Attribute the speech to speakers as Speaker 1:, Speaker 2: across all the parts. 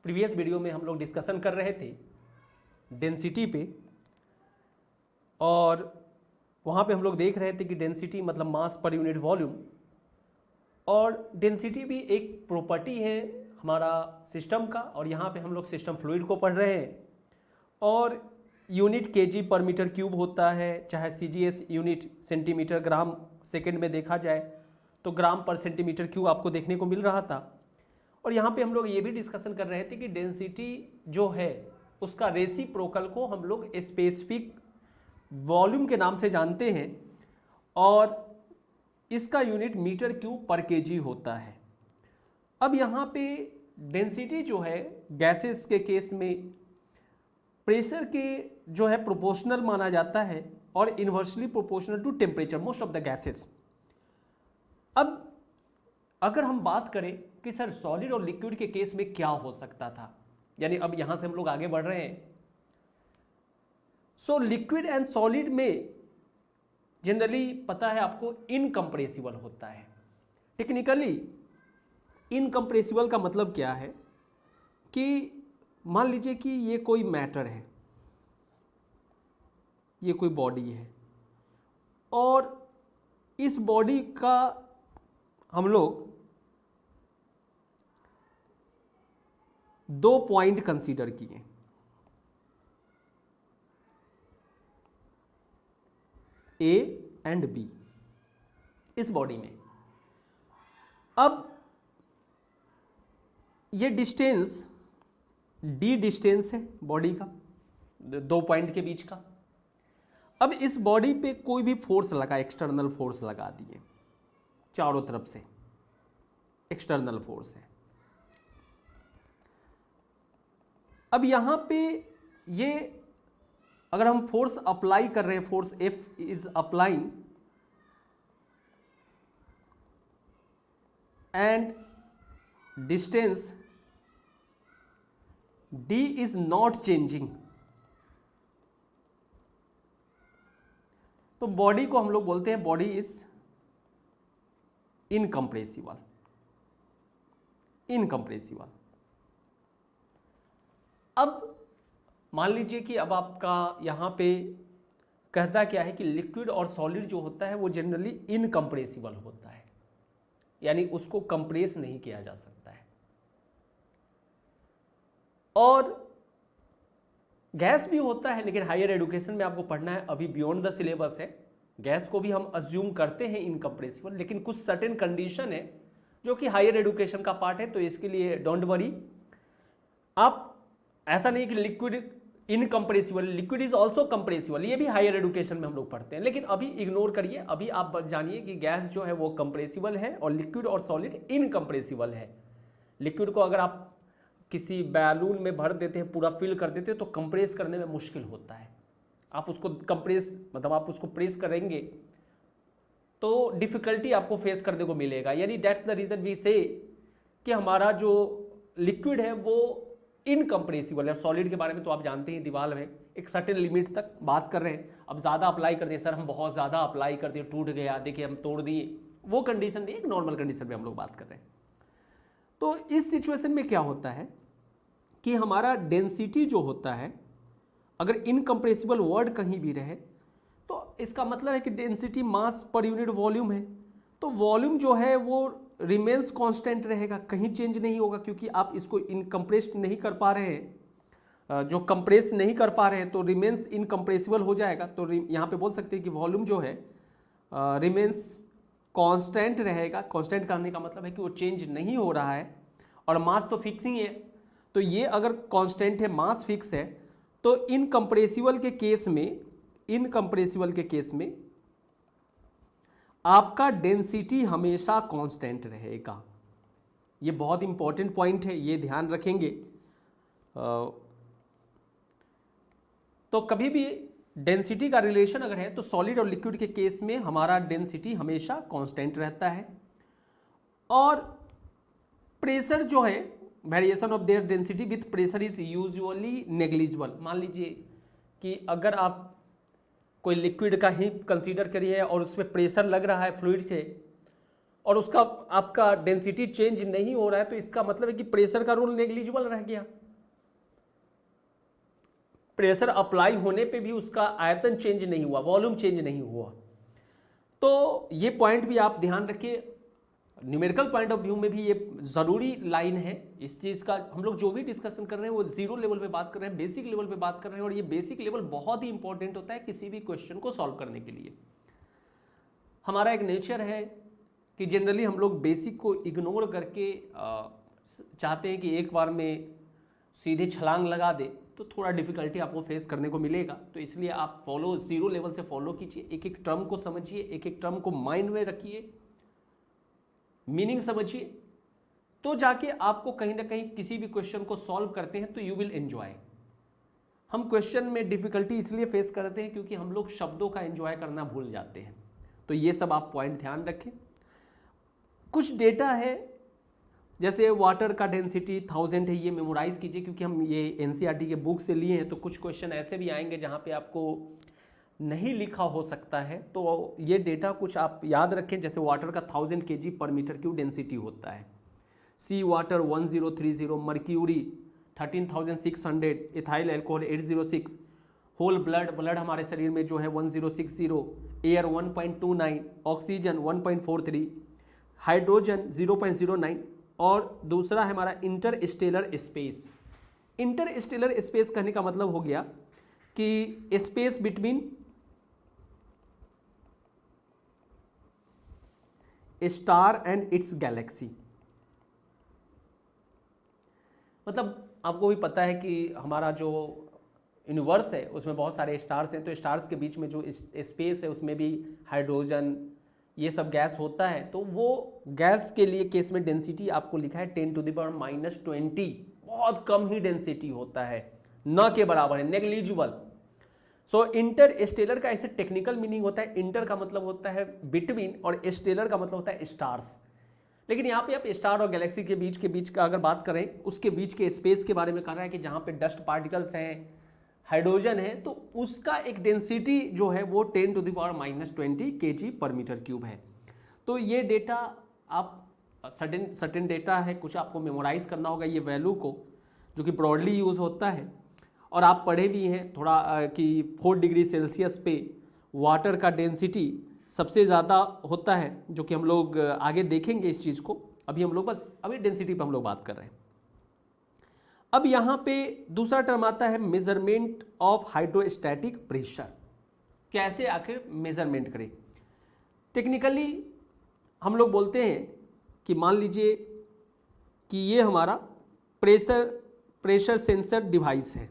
Speaker 1: Previous video में हम लोग डिस्कशन कर रहे थे डेंसिटी पे, और वहाँ पे हम लोग देख रहे थे कि डेंसिटी मतलब मास पर यूनिट वॉल्यूम, और डेंसिटी भी एक प्रॉपर्टी है हमारा सिस्टम का। और यहाँ पे हम लोग सिस्टम फ्लूइड को पढ़ रहे हैं, और यूनिट केजी पर मीटर क्यूब होता है, चाहे CGS unit centimetre gram second में देखा जाए तो ग्राम पर सेंटीमीटर क्यूब आपको देखने को मिल रहा था। और यहाँ पे हम लोग ये भी डिस्कशन कर रहे थे कि डेंसिटी जो है उसका रेसिप्रोकल को हम लोग स्पेसिफिक वॉल्यूम के नाम से जानते हैं, और इसका यूनिट मीटर क्यूब पर केजी होता है। अब यहाँ पे डेंसिटी जो है गैसेस के केस में प्रेशर के जो है प्रोपोर्शनल माना जाता है, और inversely proportional to temperature most of the gases. अब अगर हम बात करें कि सर सॉलिड और लिक्विड के केस में क्या हो सकता था, यानी अब यहां से हम लोग आगे बढ़ रहे हैं। सो लिक्विड एंड सॉलिड में जनरली पता है आपको इनकम्प्रेसिबल होता है। टेक्निकली इनकम्प्रेसिबल का मतलब क्या है कि मान लीजिए कि ये कोई मैटर है, ये कोई बॉडी है, और इस बॉडी का हम लोग 2 पॉइंट कंसीडर किए। ए एंड बी इस बॉडी में। अब ये डिस्टेंस डी डिस्टेंस है बॉडी का 2 पॉइंट के बीच का। अब इस बॉडी पे कोई भी फोर्स लगा, एक्सटर्नल फोर्स लगा दिए, चारों तरफ से एक्सटर्नल फोर्स है। अब यहां पे ये अगर हम फोर्स अप्लाई कर रहे हैं, force F is applying and distance D is not changing, तो बॉडी को हम लोग बोलते हैं बॉडी इज इनकम्प्रेसिबल। इनकम्प्रेसिबल। अब मान लीजिए कि अब आपका यहां पे कहता क्या है कि लिक्विड और सॉलिड जो होता है वो जनरली इनकम्प्रेसिबल होता है, यानी उसको कंप्रेस नहीं किया जा सकता है। और गैस भी होता है, लेकिन हायर एजुकेशन में आपको पढ़ना है, अभी बियॉन्ड द सिलेबस है। गैस को भी हम अज्यूम करते हैं इनकम्प्रेसिबल, लेकिन कुछ सर्टेन कंडीशन है जो कि हायर एजुकेशन का पार्ट है, तो इसके लिए डोंट वरी। आप ऐसा नहीं कि liquid incompressible, liquid is also compressible, ये भी हायर एजुकेशन में हम लोग पढ़ते हैं, लेकिन अभी इग्नोर करिए। अभी आप जानिए कि गैस जो है वो कंप्रेसिबल है और लिक्विड और सॉलिड इनकम्प्रेसिबल है। लिक्विड को अगर आप किसी बैलून में भर देते हैं, पूरा फिल कर देते हैं, तो कंप्रेस करने में मुश्किल होता है। आप उसको कंप्रेस मतलब आप उसको प्रेस करेंगे तो डिफिकल्टी आपको फेस करने को मिलेगा। यानी दैट्स द रीजन वी से कि हमारा जो लिक्विड है वो इनकम्प्रेसिबल है। सॉलिड के बारे में तो आप जानते हैं, दीवार में एक सर्टेन लिमिट तक बात कर रहे हैं। अब ज़्यादा अप्लाई कर दिए, सर हम बहुत ज़्यादा अप्लाई कर दिए, टूट गया, देखिए हम तोड़ दिए, वो कंडीशन नहीं, एक नॉर्मल कंडीशन में हम लोग बात कर रहे हैं। तो इस सिचुएशन में क्या होता है कि हमारा डेंसिटी जो होता है, अगर इनकम्प्रेसिबल वर्ड कहीं भी रहे तो इसका मतलब है कि डेंसिटी मास पर यूनिट वॉल्यूम है, तो वॉल्यूम जो है वो रिमेन्स कांस्टेंट रहेगा, कहीं चेंज नहीं होगा, क्योंकि आप इसको इनकम्प्रेस्ड नहीं कर पा रहे हैं, जो कंप्रेस नहीं कर पा रहे हैं, तो रिमेन्स इनकम्प्रेसिबल हो जाएगा। तो यहाँ पे बोल सकते हैं कि वॉल्यूम जो है रिमेन्स कांस्टेंट रहेगा। कांस्टेंट करने का मतलब है कि वो चेंज नहीं हो रहा है, और मास तो फिक्स ही है। तो ये अगर कांस्टेंट है, मास फिक्स है, तो इनकम्प्रेसिबल के केस में, इनकम्प्रेसिबल के केस में आपका डेंसिटी हमेशा कांस्टेंट रहेगा। ये बहुत इंपॉर्टेंट पॉइंट है, ये ध्यान रखेंगे। तो कभी भी डेंसिटी का रिलेशन अगर है तो सॉलिड और लिक्विड के केस में हमारा डेंसिटी हमेशा कांस्टेंट रहता है, और प्रेशर जो है, variation of their density with pressure is usually negligible. मान लीजिए कि अगर आप कोई लिक्विड का ही कंसीडर करिए और उसमें प्रेशर लग रहा है फ्लूइड से, और उसका आपका डेंसिटी चेंज नहीं हो रहा है, तो इसका मतलब है कि प्रेशर का रोल नेग्लिजिबल रह गया। प्रेशर अप्लाई होने पे भी उसका आयतन चेंज नहीं हुआ, वॉल्यूम चेंज नहीं हुआ। तो ये पॉइंट भी आप ध्यान रखिए, न्यूमेरिकल पॉइंट ऑफ व्यू में भी ये जरूरी लाइन है। इस चीज का हम लोग जो भी डिस्कशन कर रहे हैं वो जीरो लेवल पे बात कर रहे हैं, बेसिक लेवल पे बात कर रहे हैं, और ये बेसिक लेवल बहुत ही इंपॉर्टेंट होता है किसी भी क्वेश्चन को सॉल्व करने के लिए। हमारा एक नेचर है कि जनरली हम लोग बेसिक को इग्नोर करके चाहते हैं कि एक बार में सीधे छलांग लगा दे, तो थोड़ा डिफिकल्टी आपको फेस करने को मिलेगा। तो इसलिए आप फॉलो जीरो लेवल से फॉलो कीजिए, एक एक टर्म को समझिए, एक एक टर्म को माइंड में रखिए, मीनिंग समझिए, तो जाके आपको कहीं ना कहीं किसी भी क्वेश्चन को सॉल्व करते हैं तो यू विल एंजॉय। हम क्वेश्चन में डिफिकल्टी इसलिए फेस करते हैं क्योंकि हम लोग शब्दों का एंजॉय करना भूल जाते हैं। तो ये सब आप पॉइंट ध्यान रखें। कुछ डेटा है, जैसे वाटर का डेंसिटी 1000 है, ये मेमोराइज कीजिए क्योंकि हम ये एनसीईआरटी के बुक से लिए हैं। तो कुछ क्वेश्चन ऐसे भी आएंगे जहाँ पे आपको नहीं लिखा हो सकता है, तो ये डेटा कुछ आप याद रखें। जैसे वाटर का 1000 kg पर मीटर क्यूब डेंसिटी होता है, sea water 1030, mercury 13600, ethyl alcohol 806, whole blood हमारे शरीर में जो है 1060, एयर 1.29, ऑक्सीजन 1.43, हाइड्रोजन 0.09, और दूसरा है हमारा इंटरस्टेलर स्पेस। इंटरस्टेलर स्पेस कहने का मतलब हो गया कि space between star and it's Galaxy. मतलब आपको भी पता है कि हमारा जो यूनिवर्स है उसमें बहुत सारे स्टार्स हैं, तो स्टार्स के बीच में जो स्पेस है उसमें भी हाइड्रोजन ये सब गैस होता है। तो वो गैस के लिए केस में डेंसिटी आपको लिखा है 10⁻⁻20, बहुत कम ही डेंसिटी होता है, न के बराबर है, नेग्लिजिबल। सो इंटरस्टेलर का ऐसे टेक्निकल मीनिंग होता है, इंटर का मतलब होता है बिटवीन और स्टेलर का मतलब होता है स्टार्स। लेकिन यहाँ पे आप स्टार और गैलेक्सी के बीच का अगर बात करें, उसके बीच के स्पेस के बारे में कह रहा है कि जहाँ पे डस्ट पार्टिकल्स हैं, हाइड्रोजन है, तो उसका एक डेंसिटी जो है वो 10⁻⁻20 kg पर मीटर क्यूब है। तो ये डेटा आप सर्टेन डेटा है, कुछ आपको मेमोराइज करना होगा ये वैल्यू को, जो कि ब्रॉडली यूज होता है। और आप पढ़े भी हैं थोड़ा कि 4 डिग्री सेल्सियस पे वाटर का डेंसिटी सबसे ज़्यादा होता है, जो कि हम लोग आगे देखेंगे इस चीज़ को। अभी हम लोग बस अभी डेंसिटी पर हम लोग बात कर रहे हैं। अब यहाँ पे दूसरा टर्म आता है मेजरमेंट ऑफ हाइड्रोस्टैटिक प्रेशर। कैसे आखिर मेजरमेंट करें? टेक्निकली हम लोग बोलते हैं कि मान लीजिए कि ये हमारा प्रेशर सेंसर डिवाइस है।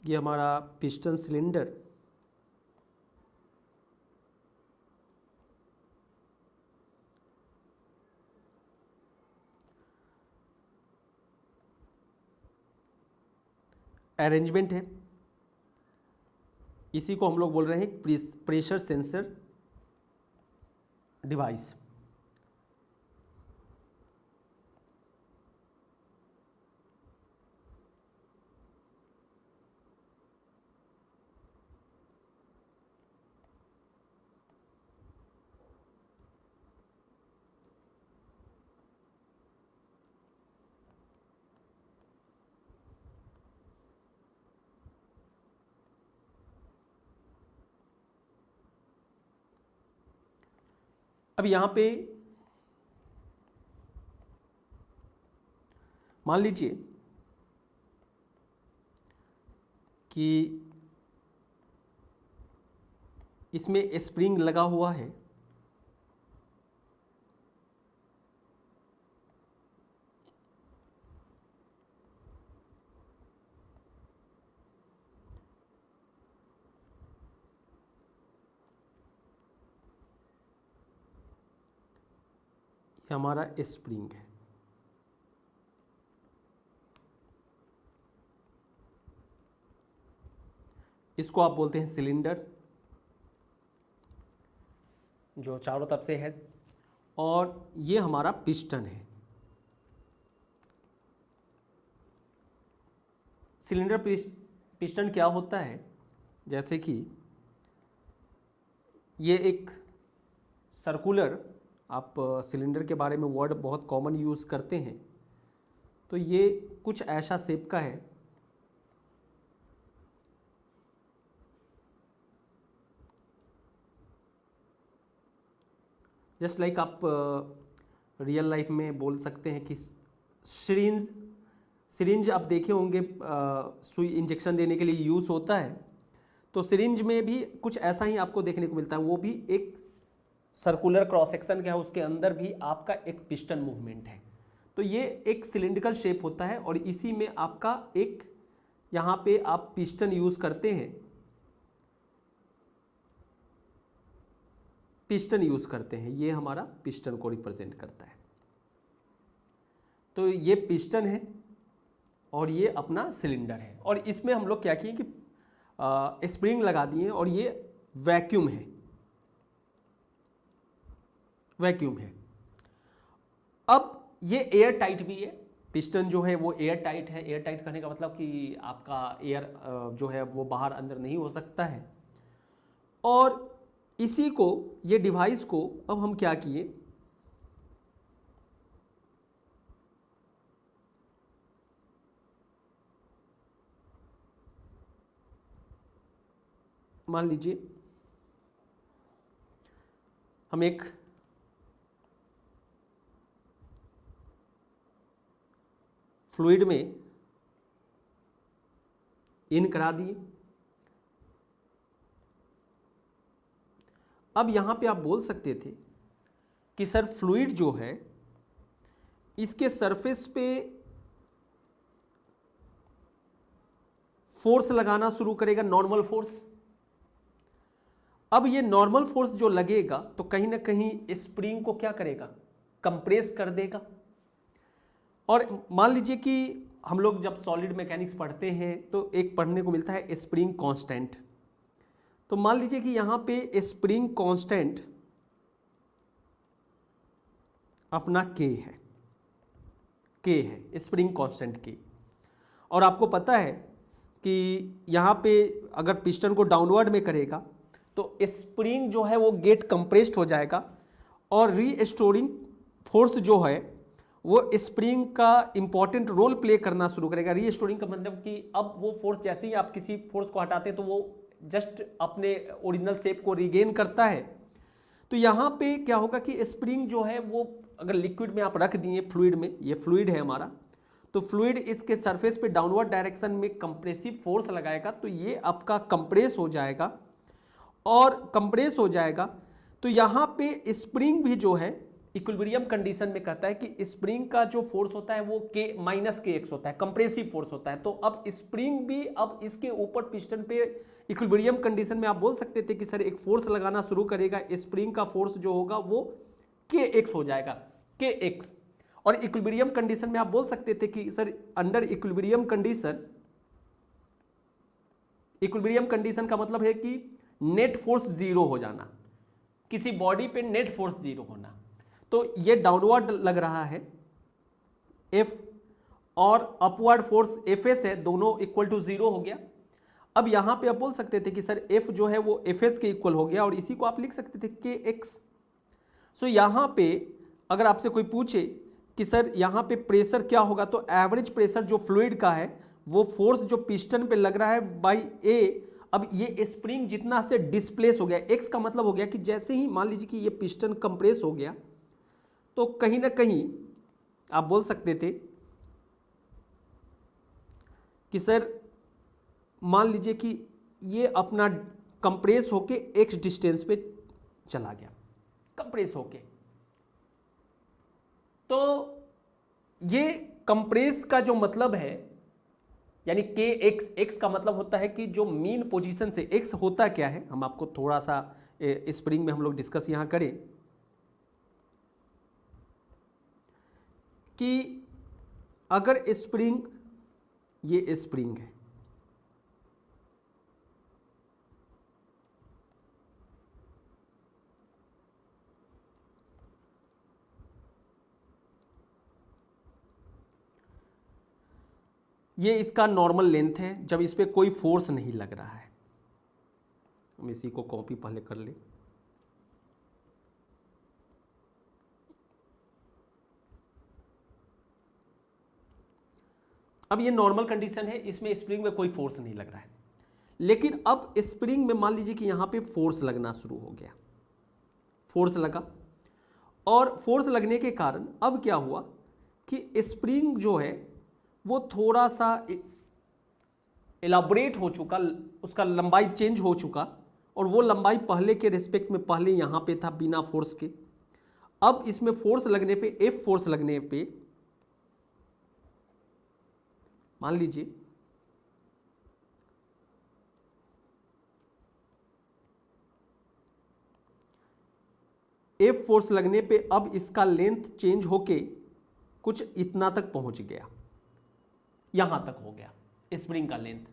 Speaker 1: ये हमारा पिस्टन सिलेंडर, अरेंजमेंट है, इसी को हम लोग बोल रहे हैं प्रेशर सेंसर डिवाइस। अब यहाँ पे मान लीजिए कि इसमें स्प्रिंग लगा हुआ है, हमारा स्प्रिंग है। इसको आप बोलते हैं सिलेंडर, जो चारों तरफ से है, और ये हमारा पिस्टन है। सिलेंडर पिस्टन क्या होता है, जैसे कि ये एक सर्कुलर, आप सिलेंडर के बारे में वर्ड बहुत कॉमन यूज़ करते हैं, तो ये कुछ ऐसा शेप का है। जस्ट लाइक आप रियल लाइफ में बोल सकते हैं कि सिरिंज आप देखे होंगे, सुई इंजेक्शन देने के लिए यूज़ होता है, तो सिरिंज में भी कुछ ऐसा ही आपको देखने को मिलता है। वो भी एक सर्कुलर क्रॉस सेक्शन का है, उसके अंदर भी आपका एक पिस्टन मूवमेंट है। तो ये एक सिलिंड्रिकल शेप होता है और इसी में आपका एक यहाँ पे आप पिस्टन यूज़ करते हैं, पिस्टन यूज़ करते हैं। ये हमारा पिस्टन को रिप्रेजेंट करता है। तो ये पिस्टन है और ये अपना सिलेंडर है, और इसमें हम लोग क्या किए कि स्प्रिंग लगा दिए, और ये वैक्यूम है, वैक्यूम है। अब ये एयर टाइट भी है, पिस्टन जो है वो एयर टाइट है। एयर टाइट करने का मतलब कि आपका एयर जो है वो बाहर अंदर नहीं हो सकता है। और इसी को, ये डिवाइस को अब हम क्या किए, मान लीजिए हम एक फ्लूइड में इन करा दिए। अब यहां पे आप बोल सकते थे कि सर फ्लूइड जो है इसके सरफेस पे फोर्स लगाना शुरू करेगा, नॉर्मल फोर्स। अब ये नॉर्मल फोर्स जो लगेगा तो कहीं ना कहीं स्प्रिंग को क्या करेगा, कंप्रेस कर देगा। और मान लीजिए कि हम लोग जब सॉलिड मैकेनिक्स पढ़ते हैं तो एक पढ़ने को मिलता है स्प्रिंग कांस्टेंट। तो मान लीजिए कि यहाँ पे स्प्रिंग कांस्टेंट अपना के है स्प्रिंग कांस्टेंट के। और आपको पता है कि यहाँ पे अगर पिस्टन को डाउनवर्ड में करेगा तो स्प्रिंग जो है वो गेट कंप्रेस्ड हो जाएगा, और रीस्टोरिंग फोर्स जो है वो स्प्रिंग का इंपॉर्टेंट रोल प्ले करना शुरू करेगा। रीस्टोरिंग का मतलब कि अब वो फोर्स, जैसे ही आप किसी फोर्स को हटाते हैं तो वो जस्ट अपने ओरिजिनल शेप को रिगेन करता है। तो यहाँ पे क्या होगा कि स्प्रिंग जो है वो अगर लिक्विड में आप रख दिए, फ्लूइड में, ये फ्लूइड है हमारा, तो फ्लूइड इसके सरफेस पे डाउनवर्ड डायरेक्शन में कंप्रेसिव फोर्स लगाएगा, तो ये आपका कंप्रेस हो जाएगा। और कंप्रेस हो जाएगा तो यहाँ पे स्प्रिंग भी जो है इक्विलिब्रियम कंडीशन में कहता है कि स्प्रिंग का जो फोर्स होता है वो के माइनस के एक्स होता है, कंप्रेसिव फोर्स होता है। तो अब स्प्रिंग भी अब इसके ऊपर पिस्टन पे इक्विलिब्रियम कंडीशन में आप बोल सकते थे कि सर एक फोर्स लगाना शुरू करेगा, स्प्रिंग का फोर्स जो होगा वो के एक्स हो जाएगा, के एक्स। और इक्विलिब्रियम कंडीशन में आप बोल सकते थे कि सर अंडर इक्विलिब्रियम कंडीशन का मतलब है कि नेट फोर्स जीरो हो जाना, किसी बॉडी पे नेट फोर्स जीरो होना। तो ये डाउनवर्ड लग रहा है F, और अपवर्ड फोर्स Fs है, दोनों इक्वल टू जीरो हो गया। अब यहां पे आप बोल सकते थे कि सर F जो है वो Fs के इक्वल हो गया, और इसी को आप लिख सकते थे Kx। सो यहां पे अगर आपसे कोई पूछे कि सर यहां पे प्रेशर क्या होगा, तो एवरेज प्रेशर जो फ्लूइड का है वो फोर्स जो पिस्टन पे लग रहा है बाई A। अब ये स्प्रिंग जितना से डिस्प्लेस हो गया, एक्स का मतलब हो गया कि जैसे ही मान लीजिए कि ये पिस्टन कंप्रेस हो गया तो कहीं ना कहीं आप बोल सकते थे कि सर मान लीजिए कि ये अपना कंप्रेस होके एक्स डिस्टेंस पे चला गया, कंप्रेस होके। तो ये कंप्रेस का जो मतलब है, यानी के एक्स का मतलब होता है कि जो मीन पोजीशन से, एक्स होता क्या है, हम आपको थोड़ा सा स्प्रिंग में हम लोग डिस्कस यहां करें। कि अगर स्प्रिंग, ये स्प्रिंग है, ये इसका नॉर्मल लेंथ है जब इस पे कोई फोर्स नहीं लग रहा है। हम इसी को कॉपी पहले कर ले। अब ये नॉर्मल कंडीशन है, इसमें स्प्रिंग में कोई फोर्स नहीं लग रहा है। लेकिन अब स्प्रिंग में मान लीजिए कि यहां पे फोर्स लगना शुरू हो गया, फोर्स लगा, और फोर्स लगने के कारण अब क्या हुआ कि स्प्रिंग जो है वो थोड़ा सा एलाबोरेट हो चुका, उसका लंबाई चेंज हो चुका, और वो लंबाई पहले के रिस्पेक्ट में पहले यहां पे था बिना फोर्स के। अब इसमें फोर्स लगने पे, एफ फोर्स लगने पे, मान लीजिए एफ फोर्स लगने पे अब इसका लेंथ चेंज होके कुछ इतना तक पहुंच गया, यहां तक हो गया स्प्रिंग का लेंथ।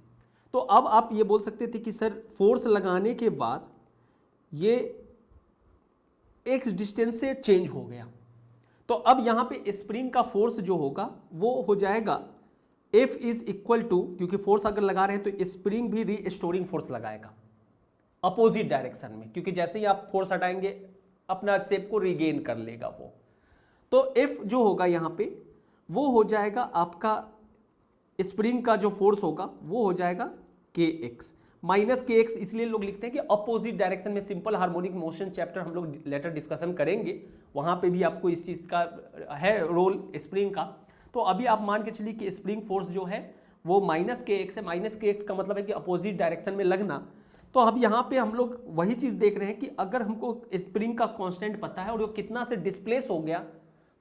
Speaker 1: तो अब आप ये बोल सकते थे कि सर फोर्स लगाने के बाद ये एक डिस्टेंस से चेंज हो गया, तो अब यहां पे स्प्रिंग का फोर्स जो होगा वो हो जाएगा F इज इक्वल टू, क्योंकि फोर्स अगर लगा रहे हैं तो स्प्रिंग भी रीस्टोरिंग फोर्स लगाएगा अपोजिट डायरेक्शन में, क्योंकि जैसे ही आप फोर्स हटाएंगे अपना शेप को रिगेन कर लेगा वो। तो F जो होगा यहां पे वो हो जाएगा आपका स्प्रिंग का जो फोर्स होगा वो हो जाएगा kx माइनस kx। इसलिए लोग लिखते हैं कि अपोजिट डायरेक्शन में। सिंपल हार्मोनिक मोशन चैप्टर हम लोग लेटर डिस्कशन करेंगे, वहां पे भी आपको इस चीज का है रोल स्प्रिंग का। तो अभी आप मान के चलिए कि स्प्रिंग फोर्स जो है वो माइनस kx है। माइनस kx का मतलब है कि अपोजिट डायरेक्शन में लगना। तो अब यहाँ पे हम लोग वही चीज देख रहे हैं कि अगर हमको स्प्रिंग का कांस्टेंट पता है और वो कितना से डिस्प्लेस हो गया,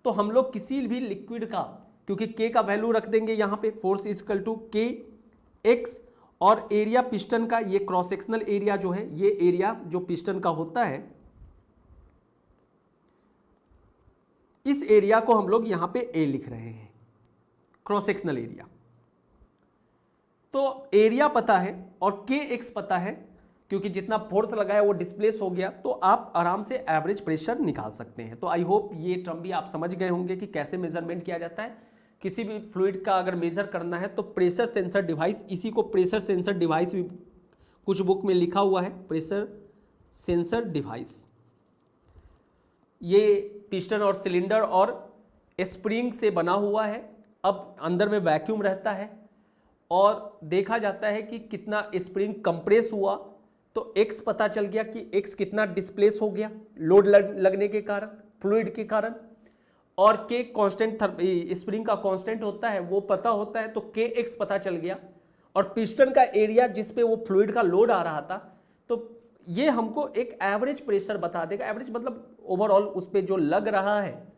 Speaker 1: तो हम लोग किसी भी लिक्विड का, क्योंकि k का वैल्यू रख देंगे यहाँ पे, फोर्स इज इक्वल टू के एक्स, और एरिया पिस्टन का, ये क्रॉस सेक्शनल एरिया जो है, ये एरिया जो पिस्टन का होता है, इस एरिया को हम लोग यहाँ पे ए लिख रहे हैं, क्रॉस सेक्शनल एरिया। तो एरिया पता है और के एक्स पता है, क्योंकि जितना फोर्स लगाया वो डिस्प्लेस हो गया, तो आप आराम से एवरेज प्रेशर निकाल सकते हैं। तो आई होप ये टर्म भी आप समझ गए होंगे कि कैसे मेजरमेंट किया जाता है। किसी भी फ्लूइड का अगर मेजर करना है तो प्रेशर सेंसर डिवाइस, इसी को प्रेशर सेंसर डिवाइस भी कुछ बुक में लिखा हुआ है, प्रेशर सेंसर डिवाइस। ये पिस्टन और सिलेंडर और स्प्रिंग से बना हुआ है। अब अंदर में वैक्यूम रहता है और देखा जाता है कि कितना स्प्रिंग कंप्रेस हुआ, तो x पता चल गया कि x कितना डिस्प्लेस हो गया लोड लगने के कारण, फ्लूइड के कारण, और k कांस्टेंट स्प्रिंग का कांस्टेंट होता है वो पता होता है, तो kx पता चल गया, और पिस्टन का एरिया जिस पे वो फ्लूइड का लोड आ रहा था, तो ये हमको एक एवरेज प्रेशर बता देगा। एवरेज मतलब ओवरऑल उस पे जो लग रहा है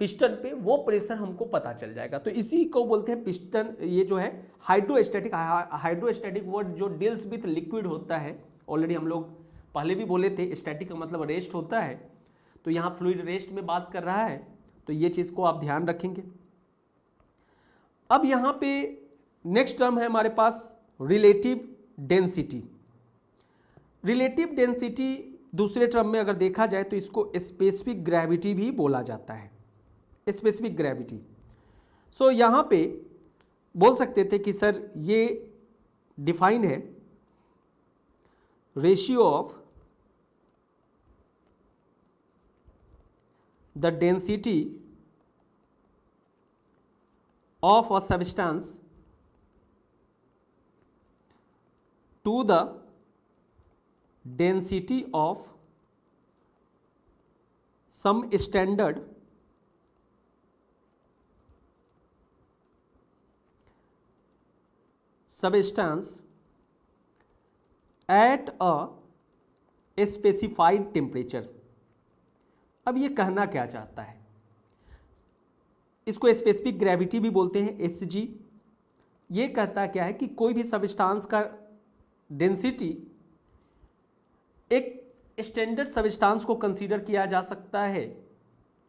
Speaker 1: पिस्टन पे, वो प्रेशर हमको पता चल जाएगा। तो इसी को बोलते हैं पिस्टन, ये जो है हाइड्रोस्टैटिक। हाइड्रोस्टैटिक वर्ड जो डील्स विथ लिक्विड होता है, ऑलरेडी हम लोग पहले भी बोले थे, स्टैटिक का मतलब रेस्ट होता है, तो यहाँ फ्लूइड रेस्ट में बात कर रहा है, तो ये चीज़ को आप ध्यान रखेंगे। अब यहाँ पे नेक्स्ट टर्म है हमारे पास रिलेटिव डेंसिटी। रिलेटिव डेंसिटी दूसरे टर्म में अगर देखा जाए तो इसको स्पेसिफिक ग्रेविटी भी बोला जाता है, स्पेसिफिक ग्रेविटी। सो यहाँ पे बोल सकते थे कि सर ये डिफाइंड है ratio of the density of a substance to the density of some standard substance at a specified temperature। अब ये कहना क्या चाहता है, इसको स्पेसिफिक ग्रेविटी भी बोलते हैं, SG। ये कहता क्या है कि कोई भी सब्सटेंस का डेंसिटी एक स्टैंडर्ड सब्सटेंस को कंसीडर किया जा सकता है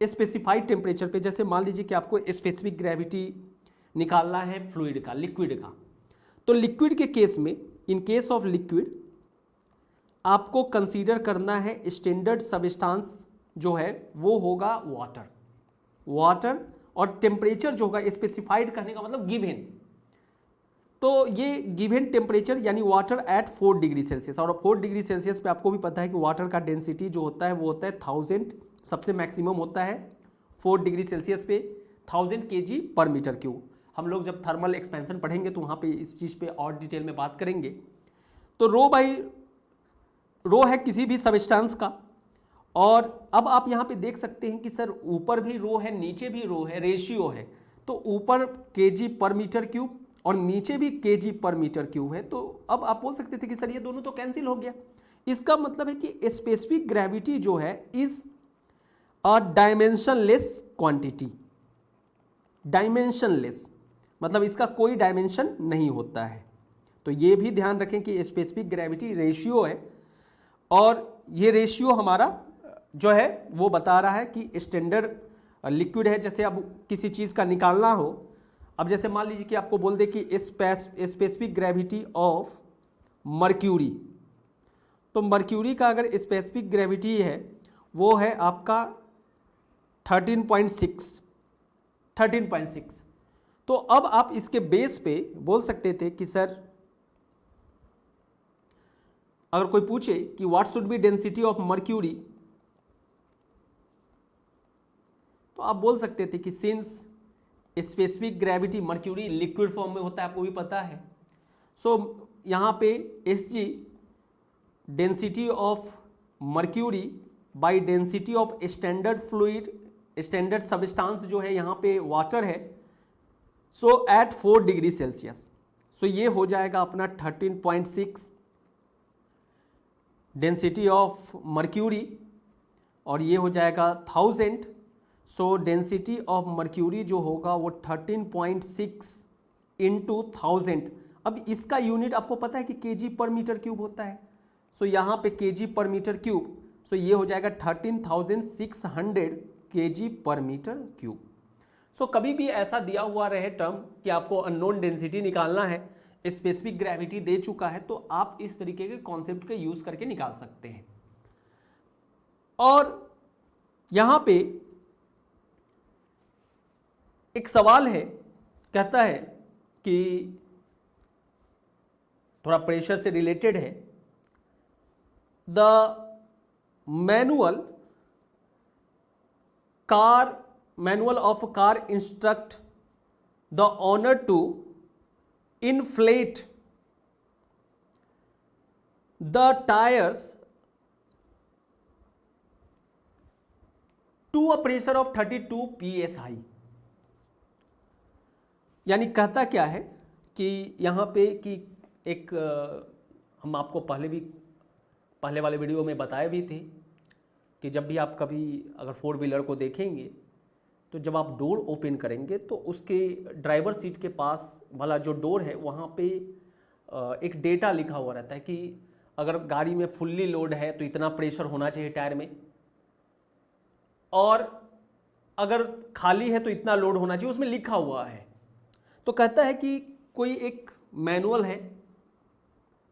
Speaker 1: स्पेसिफाइड टेम्परेचर पे, जैसे मान लीजिए कि आपको स्पेसिफिक ग्रेविटी निकालना है फ्लूइड का, लिक्विड का, तो लिक्विड के केस में, इन केस ऑफ लिक्विड आपको कंसीडर करना है स्टैंडर्ड सब्सटेंस जो है वो होगा वाटर, और टेम्परेचर जो होगा स्पेसिफाइड करने का मतलब गिवन, तो ये गिवन टेम्परेचर यानी वाटर एट 4 डिग्री सेल्सियस, और 4 डिग्री सेल्सियस पे आपको भी पता है कि वाटर का डेंसिटी जो होता है वो होता है 1000, सबसे मैक्सिमम होता है 4 डिग्री सेल्सियस पे 1000 kg पर मीटर क्यूब। हम लोग जब थर्मल एक्सपेंशन पढ़ेंगे तो वहाँ पे इस चीज़ पे और डिटेल में बात करेंगे। तो रो है किसी भी सब्सटेंस का, और अब आप यहाँ पे देख सकते हैं कि सर ऊपर भी रो है नीचे भी रो है, रेशियो है, तो ऊपर kg पर मीटर क्यूब और नीचे भी kg पर मीटर क्यूब है। तो अब आप बोल सकते थे कि सर ये दोनों तो कैंसिल हो गया, इसका मतलब है कि स्पेसिफिक ग्रेविटी जो है is a dimensionless quantity. Dimensionless मतलब इसका कोई डायमेंशन नहीं होता है। तो ये भी ध्यान रखें कि स्पेसिफिक ग्रेविटी रेशियो है, और ये रेशियो हमारा जो है वो बता रहा है कि स्टैंडर्ड लिक्विड है। जैसे अब किसी चीज़ का निकालना हो, अब जैसे मान लीजिए कि आपको बोल दे कि स्पेसिफिक ग्रेविटी ऑफ मर्क्यूरी, तो मर्क्यूरी का अगर स्पेसिफिक ग्रेविटी है वो है आपका 13.6, तो अब आप इसके बेस पे बोल सकते थे कि सर अगर कोई पूछे कि what should be density of mercury, तो आप बोल सकते थे कि since specific gravity mercury liquid form में होता है, आपको भी पता है, सो यहाँ पे Sg density of mercury by density of standard fluid, standard substance जो है यहाँ पे वाटर है, सो एट 4 डिग्री सेल्सियस, सो ये हो जाएगा अपना 13.6 डेंसिटी ऑफ मर्क्यूरी, और ये हो जाएगा 1000, सो डेंसिटी ऑफ मर्क्यूरी जो होगा वो 13.6 इंटू 1000। अब इसका यूनिट आपको पता है कि kg पर मीटर क्यूब होता है, सो यहाँ पे kg पर मीटर क्यूब, सो ये हो जाएगा 13,600 kg पर मीटर क्यूब। सो कभी भी ऐसा दिया हुआ रहे टर्म कि आपको अननोन डेंसिटी निकालना है, स्पेसिफिक ग्रेविटी दे चुका है, तो आप इस तरीके के कॉन्सेप्ट का यूज करके निकाल सकते हैं। और यहां पे एक सवाल है, कहता है कि थोड़ा प्रेशर से रिलेटेड है, the manual of car instruct the owner to inflate the tires to a pressure of 32 psi। यानी कहता क्या है कि यहाँ पे कि एक हम आपको पहले वाले वीडियो में बताए भी थे कि जब भी आप कभी अगर 4 व्हीलर को देखेंगे तो जब आप डोर ओपन करेंगे तो उसके ड्राइवर सीट के पास वाला जो डोर है वहाँ पे एक डेटा लिखा हुआ रहता है कि अगर गाड़ी में फुल्ली लोड है तो इतना प्रेशर होना चाहिए टायर में, और अगर खाली है तो इतना लोड होना चाहिए, उसमें लिखा हुआ है। तो कहता है कि कोई एक मैनुअल है,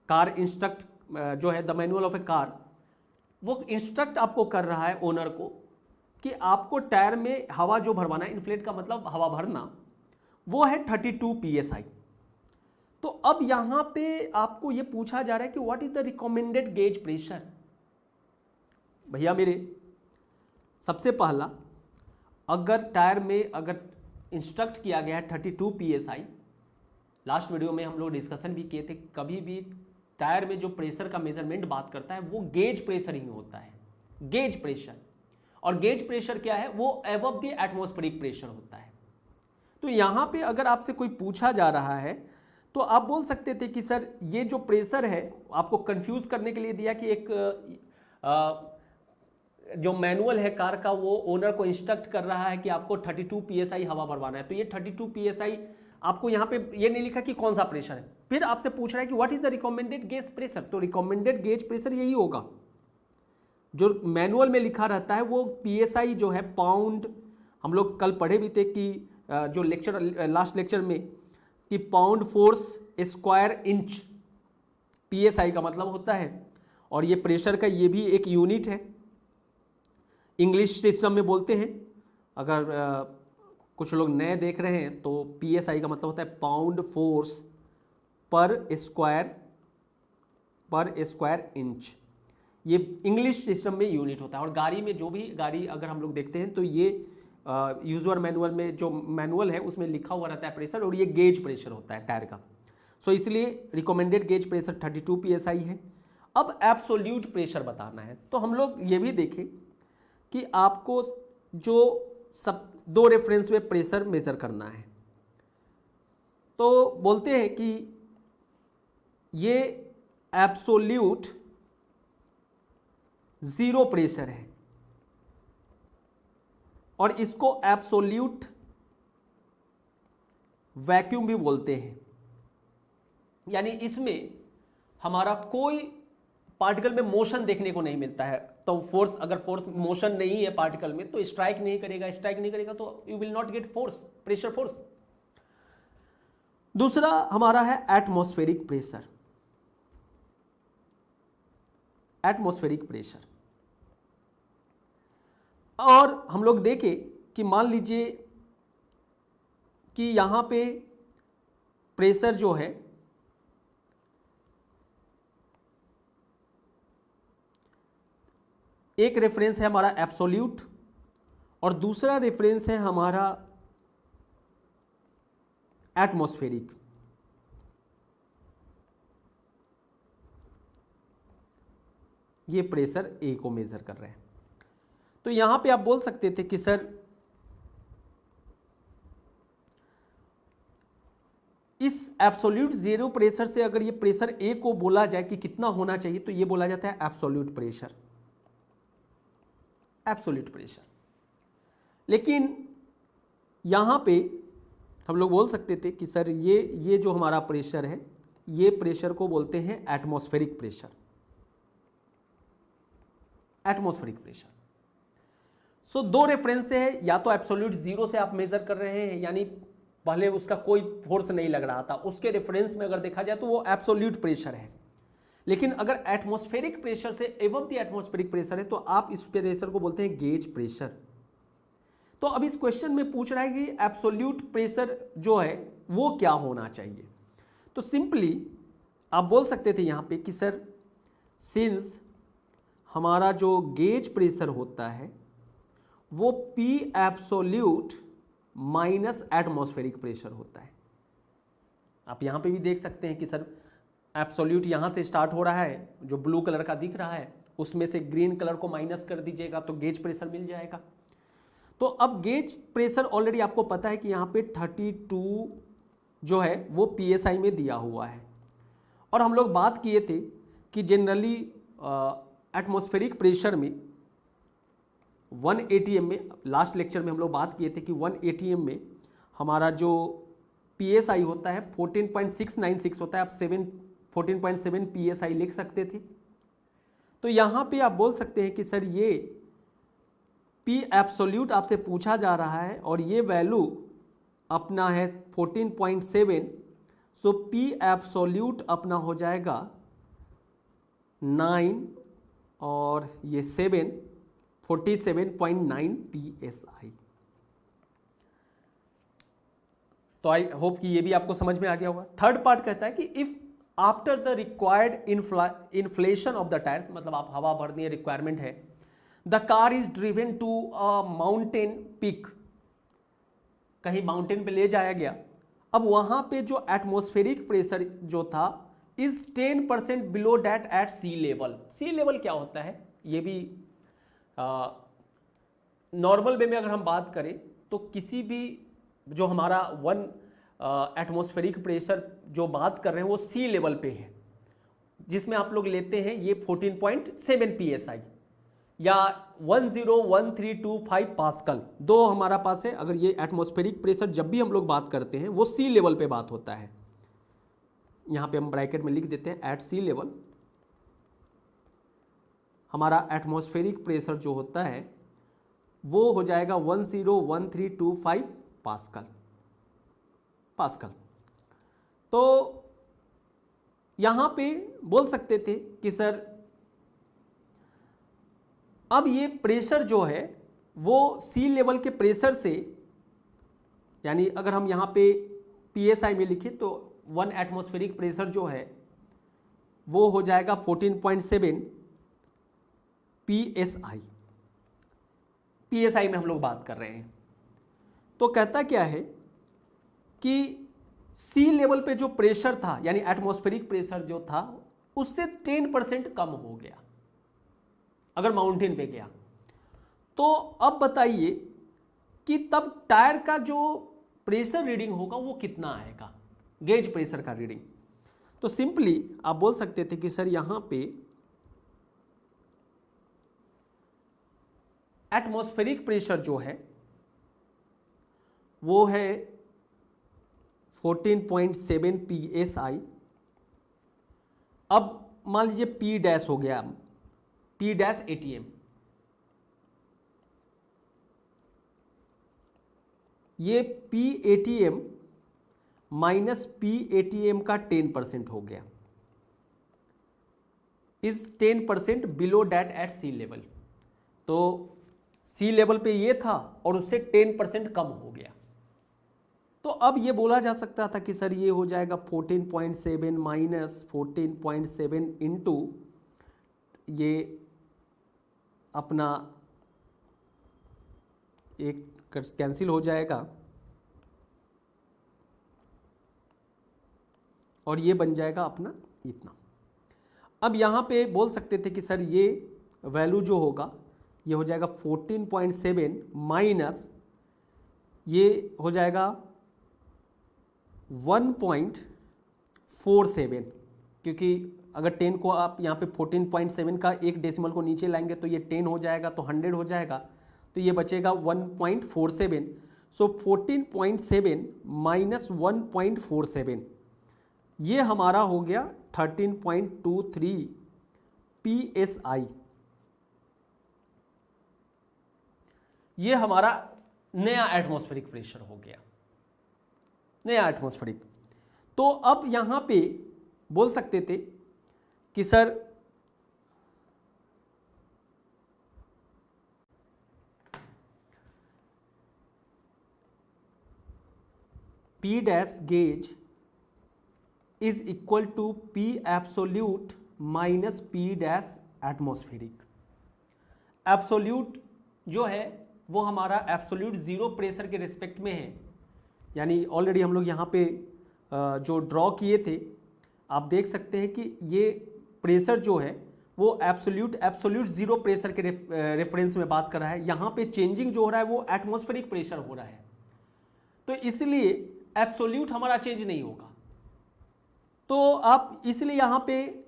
Speaker 1: कार इंस्ट्रक्ट जो है the manual of A car, वो इंस्ट्रक्ट आपको कर रहा है ओनर को कि आपको टायर में हवा जो भरवाना है, इन्फ्लेट का मतलब हवा भरना, वो है 32 psi। तो अब यहां पे आपको ये पूछा जा रहा है कि what is the recommended gauge pressure. भैया मेरे, सबसे पहला अगर टायर में अगर इंस्ट्रक्ट किया गया है 32 psi, लास्ट वीडियो में हम लोग डिस्कशन भी किए थे, कभी भी टायर में जो प्रेशर का मेजरमेंट बात करता है वो गेज प्रेशर ही होता है, गेज प्रेशर। और गेज प्रेशर क्या है, वो अबव द एटमॉस्फेरिक प्रेशर होता है। तो यहां पे अगर आपसे कोई पूछा जा रहा है तो आप बोल सकते थे कि सर ये जो प्रेशर है, आपको कंफ्यूज करने के लिए दिया कि एक जो मैनुअल है कार का वो ओनर को इंस्ट्रक्ट कर रहा है कि आपको 32 psi हवा भरवाना है, तो ये 32 psi आपको यहाँ पे ये नहीं लिखा कि कौन सा प्रेशर है। फिर आपसे पूछ रहा है कि what is the recommended gauge pressure, तो रिकमेंडेड गेज प्रेशर यही होगा जो मैनुअल में लिखा रहता है वो PSI जो है पाउंड, हम लोग कल पढ़े भी थे कि जो लेक्चर लास्ट लेक्चर में कि pound force square inch PSI का मतलब होता है। और ये प्रेशर का ये भी एक यूनिट है, इंग्लिश सिस्टम में बोलते हैं। अगर कुछ लोग नए देख रहे हैं तो PSI का मतलब होता है पाउंड फोर्स पर स्क्वायर इंच, ये इंग्लिश सिस्टम में यूनिट होता है। और गाड़ी में जो भी गाड़ी अगर हम लोग देखते हैं तो ये यूजर मैनुअल में जो मैनुअल है उसमें लिखा हुआ रहता है प्रेशर, और ये गेज प्रेशर होता है टायर का। सो इसलिए रिकमेंडेड गेज प्रेशर 32 PSI है। अब एब्सोल्यूट प्रेशर बताना है तो हम लोग ये भी देखें कि आपको जो सब दो रेफरेंस में प्रेशर मेजर करना है, तो बोलते हैं कि ये एब्सोल्यूट जीरो प्रेशर है और इसको एब्सोल्यूट वैक्यूम भी बोलते हैं। यानी इसमें हमारा कोई पार्टिकल में मोशन देखने को नहीं मिलता है। तो फोर्स, अगर फोर्स मोशन नहीं है पार्टिकल में तो स्ट्राइक नहीं करेगा तो you will not gate force, pressure force. दूसरा हमारा है एटमॉस्फेरिक प्रेशर। एटमॉस्फेरिक प्रेशर, और हम लोग देखें कि मान लीजिए कि यहां पे प्रेशर जो है एक रेफरेंस है हमारा एब्सोल्यूट और दूसरा रेफरेंस है हमारा एटमॉस्फेरिक। ये प्रेशर ए को मेजर कर रहे हैं। तो यहां पे आप बोल सकते थे कि सर इस एब्सोल्यूट जीरो प्रेशर से अगर ये प्रेशर ए को बोला जाए कि कितना होना चाहिए तो ये बोला जाता है एब्सोल्यूट प्रेशर, एब्सोल्यूट प्रेशर। लेकिन यहां पे हम लोग बोल सकते थे कि सर ये जो हमारा प्रेशर है ये प्रेशर को बोलते हैं एटमॉस्फेरिक प्रेशर, एटमॉस्फेरिक प्रेशर। सो दो रेफरेंस है, या तो एब्सोल्यूट जीरो से आप मेजर कर रहे हैं यानी पहले उसका कोई फोर्स नहीं लग रहा था, उसके रेफरेंस में अगर देखा जाए तो वो एब्सोल्यूट प्रेशर है। लेकिन अगर एटमॉस्फेरिक प्रेशर से एबव द एटमॉस्फेरिक प्रेशर है तो आप इस प्रेशर को बोलते हैं गेज प्रेशर। तो अब इस क्वेश्चन में पूछ रहा है कि एब्सोल्यूट प्रेशर जो है वो क्या होना चाहिए। तो सिंपली आप बोल सकते थे यहां पे कि सर सिंस हमारा जो गेज प्रेशर होता है वो P absolute minus atmospheric pressure होता है। आप यहां पे भी देख सकते हैं कि सर एब्सोल्यूट यहां से स्टार्ट हो रहा है, जो ब्लू कलर का दिख रहा है उसमें से ग्रीन कलर को माइनस कर दीजिएगा तो गेज प्रेशर मिल जाएगा। तो अब गेज प्रेशर ऑलरेडी आपको पता है कि यहां पे 32 जो है वो PSI में दिया हुआ है। और हम लोग बात किए थे कि जनरली एटमॉस्फेरिक प्रेशर में 1 ATM में, लास्ट लेक्चर में हम लोग बात किए थे कि 1 ATM में हमारा जो PSI होता है 14.696 होता है। आप 14.7 PSI लिख सकते थे। तो यहाँ पे आप बोल सकते हैं कि सर ये P एब्सोल्यूट आपसे पूछा जा रहा है और ये वैल्यू अपना है 14.7, सो P एब्सोल्यूट अपना हो जाएगा 9 और ये 7, 47.9 PSI। तो आई होप कि ये भी आपको समझ में आ गया होगा। थर्ड पार्ट कहता है कि if after the required inflation of the tyres, मतलब आप हवा भरनी रिक्वायरमेंट है, the car is driven to a mountain peak, कहीं माउंटेन पे ले जाया गया। अब वहां पे जो एटमॉस्फेरिक प्रेशर जो था is 10% below that at sea level. Sea level क्या होता है ये भी नॉर्मल वे में अगर हम बात करें तो किसी भी जो हमारा 1 एटमॉस्फेरिक प्रेशर जो बात कर रहे हैं वो सी लेवल पे है, जिसमें आप लोग लेते हैं ये 14.7 PSI या 101325 पास्कल, दो हमारा पास है। अगर ये एटमॉस्फेरिक प्रेशर जब भी हम लोग बात करते हैं वो सी लेवल पे बात होता है। यहाँ पे हम ब्रैकेट में लिख देते हैं एट सी लेवल हमारा एटमॉस्फेरिक प्रेशर जो होता है वो हो जाएगा 101325 पास्कल। तो यहां पे बोल सकते थे कि सर अब ये प्रेशर जो है वो सी लेवल के प्रेशर से, यानी अगर हम यहां पे पीएसआई में लिखें तो 1 एटमॉस्फेरिक प्रेशर जो है वो हो जाएगा 14.7 पीएसआई। पीएसआई में हम लोग बात कर रहे हैं। तो कहता क्या है कि सी लेवल पे जो प्रेशर था यानी एटमॉस्फेरिक प्रेशर जो था उससे 10% कम हो गया अगर माउंटेन पे गया। तो अब बताइए कि तब टायर का जो प्रेशर रीडिंग होगा वो कितना आएगा, गेज प्रेशर का रीडिंग। तो सिंपली आप बोल सकते थे कि सर यहां पे एटमॉस्फेरिक प्रेशर जो है वो है 14.7 psi। अब मान लीजिए P डैश हो गया, P डैश ATM, ये P ATM minus P ATM का 10% हो गया, is 10% below that at sea level. तो सी लेवल पे ये था और उससे 10% कम हो गया। तो अब ये बोला जा सकता था कि सर ये हो जाएगा 14.7 माइनस 14.7 इंटू ये अपना एक कैंसिल हो जाएगा और ये बन जाएगा अपना इतना। अब यहाँ पे बोल सकते थे कि सर ये वैल्यू जो होगा ये हो जाएगा 14.7 माइनस ये हो जाएगा 1.47, क्योंकि अगर 10 को आप यहाँ पे 14.7 का एक डेसिमल को नीचे लाएंगे तो ये 10 हो जाएगा, तो 100 हो जाएगा, तो ये बचेगा 1.47। सो 14.7 माइनस 1.47 ये हमारा हो गया 13.23 psi। ये हमारा नया एटमॉस्फेरिक प्रेशर हो गया, नया एटमॉस्फेरिक। तो अब यहां पे बोल सकते थे कि sir P dash gauge is equal to P absolute minus P dash atmospheric. Absolute जो है वो हमारा एब्सोल्यूट जीरो प्रेशर के रिस्पेक्ट में है, यानी ऑलरेडी हम लोग यहाँ पे जो ड्रॉ किए थे आप देख सकते हैं कि ये प्रेशर जो है वो एब्सोल्यूट जीरो प्रेशर के रेफरेंस में बात कर रहा है। यहाँ पे चेंजिंग जो हो रहा है वो एटमॉस्फेरिक प्रेशर हो रहा है, तो इसलिए एब्सोल्यूट हमारा चेंज नहीं होगा। तो आप इसलिए यहाँ पे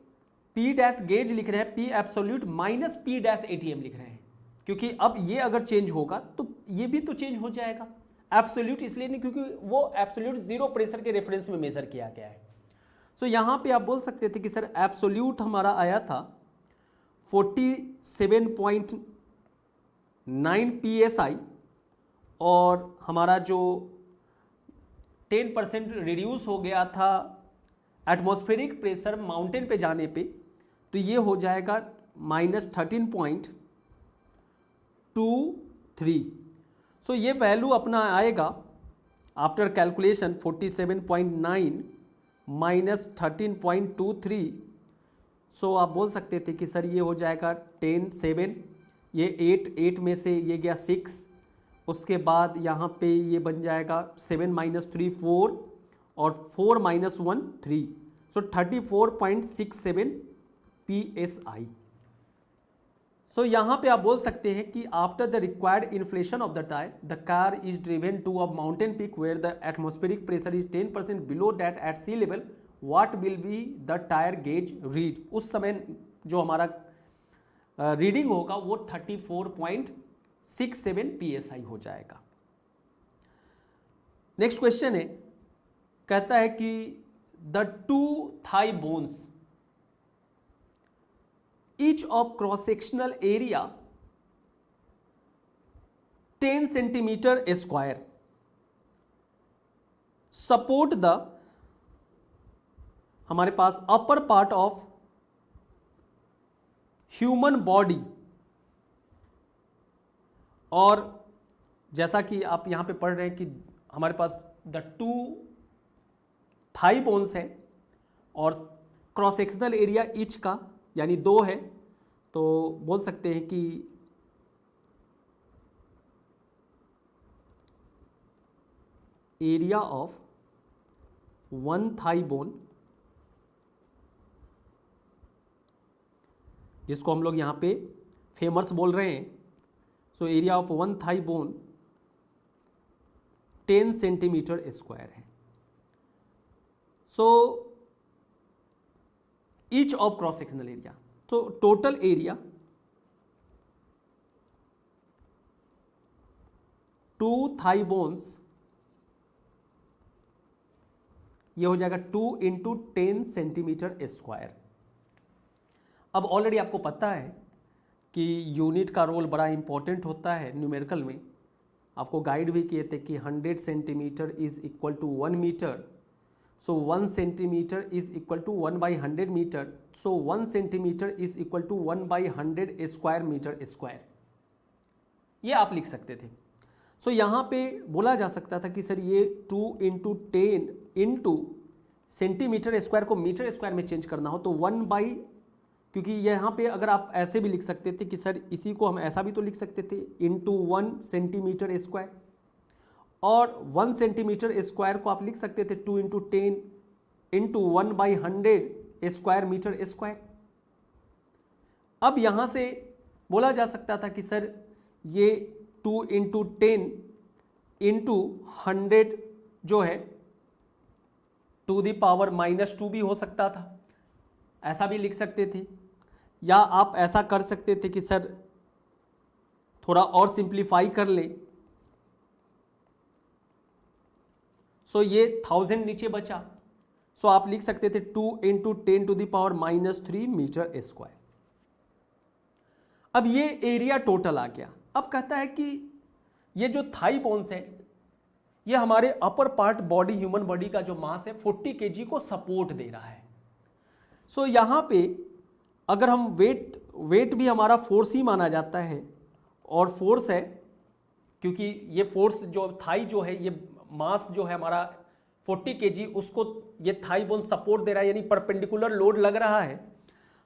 Speaker 1: P डैश गेज लिख रहे हैं, P absolute minus P dash ATM लिख रहे हैं, क्योंकि अब ये अगर चेंज होगा तो ये भी तो चेंज हो जाएगा। एब्सोल्यूट इसलिए नहीं क्योंकि वो एब्सोल्यूट जीरो प्रेशर के रेफरेंस में मेजर किया गया है। सो यहां पे आप बोल सकते थे कि सर एब्सोल्यूट हमारा आया था 47.9 psi और हमारा जो 10% रिड्यूस हो गया था एटमॉस्फेरिक प्रेशर माउंटेन पे जाने पे, तो ये हो जाएगा माइनस 13.23। सो ये वैल्यू अपना आएगा आफ्टर कैलकुलेशन 47.9 माइनस 13.23। सो आप बोल सकते थे कि सर ये हो जाएगा 10 7, ये 8 में से ये गया 6, उसके बाद यहाँ पे ये बन जाएगा 7 माइनस 3 4 और 4 माइनस 1 3, सो 34.67 psi। सो यहाँ पे आप बोल सकते हैं कि after the required inflation of the tyre the car is driven to a mountain peak where the atmospheric pressure is 10% below that at sea level, what will be the tyre gauge read. उस समय जो हमारा reading होगा वो 34.67 psi हो जाएगा। Next question है, कहता है कि the two thigh bones each of cross sectional area 10 centimeter square support the, हमारे पास upper part of human body, और जैसा कि आप यहां पे पढ़ रहे हैं कि हमारे पास द 2 थाई बोन्स है और क्रॉस सेक्शनल एरिया ईच का यानी 2 है, तो बोल सकते हैं कि एरिया ऑफ 1 थाई बोन, जिसको हम लोग यहां पे फेमर्स बोल रहे हैं, so area of 1 thigh bone 10 centimetre square है। So each of cross sectional area, तो टोटल एरिया 2 थाई बोन्स, ये हो जाएगा 2 इंटू 10 सेंटीमीटर स्क्वायर। अब ऑलरेडी आपको पता है कि यूनिट का रोल बड़ा इंपॉर्टेंट होता है न्यूमेरिकल में, आपको गाइड भी किए थे कि 100 centimetre is equal to 1 metre, so 1 centimetre is equal to 1/100 metre, so 1 centimetre is equal to 1/100 square metre square, ये आप लिख सकते थे। सो यहाँ पे बोला जा सकता था कि सर ये 2 इंटू 10 इंटू सेंटीमीटर स्क्वायर को मीटर स्क्वायर में चेंज करना हो तो 1 क्योंकि यहाँ पे अगर आप ऐसे भी लिख सकते थे कि सर इसी को हम ऐसा भी तो लिख सकते थे इंटू 1 सेंटीमीटर स्क्वायर, और 1 सेंटीमीटर स्क्वायर को आप लिख सकते थे 2 into 10 into 1/100 square metre square. अब यहाँ से बोला जा सकता था कि सर ये 2 इंटू 10 इंटू 100 जो है टू द पावर -2 भी हो सकता था, ऐसा भी लिख सकते थे, या आप ऐसा कर सकते थे कि सर थोड़ा और सिंप्लीफाई कर ले, सो ये 1000 नीचे बचा, सो आप लिख सकते थे 2 into 10 to the power -3 metre square. अब ये एरिया टोटल आ गया। अब कहता है कि ये जो थाई बोन्स है ये हमारे upper part body, human body का जो मास है 40 kg को सपोर्ट दे रहा है। सो यहाँ पे अगर हम वेट भी हमारा फोर्स ही माना जाता है, और फोर्स है क्योंकि ये फोर्स जो थाई जो है ये मास जो है हमारा 40 kg, उसको ये थाई बोन सपोर्ट दे रहा है यानी परपेंडिकुलर लोड लग रहा है,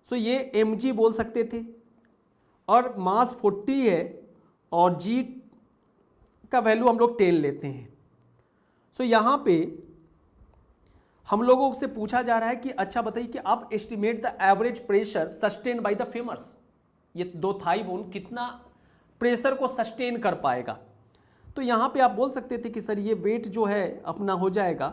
Speaker 1: सो ये mg बोल सकते थे, और मास 40 है और g का वैल्यू हम लोग 10 लेते हैं। सो यहाँ पे हम लोगों से पूछा जा रहा है कि अच्छा बताइए कि आप estimate the average pressure sustain by the famers, ये 2 थाई बोन कितना प्रेशर को सस्टेन कर पाएगा। तो यहाँ पे आप बोल सकते थे कि सर ये वेट जो है अपना हो जाएगा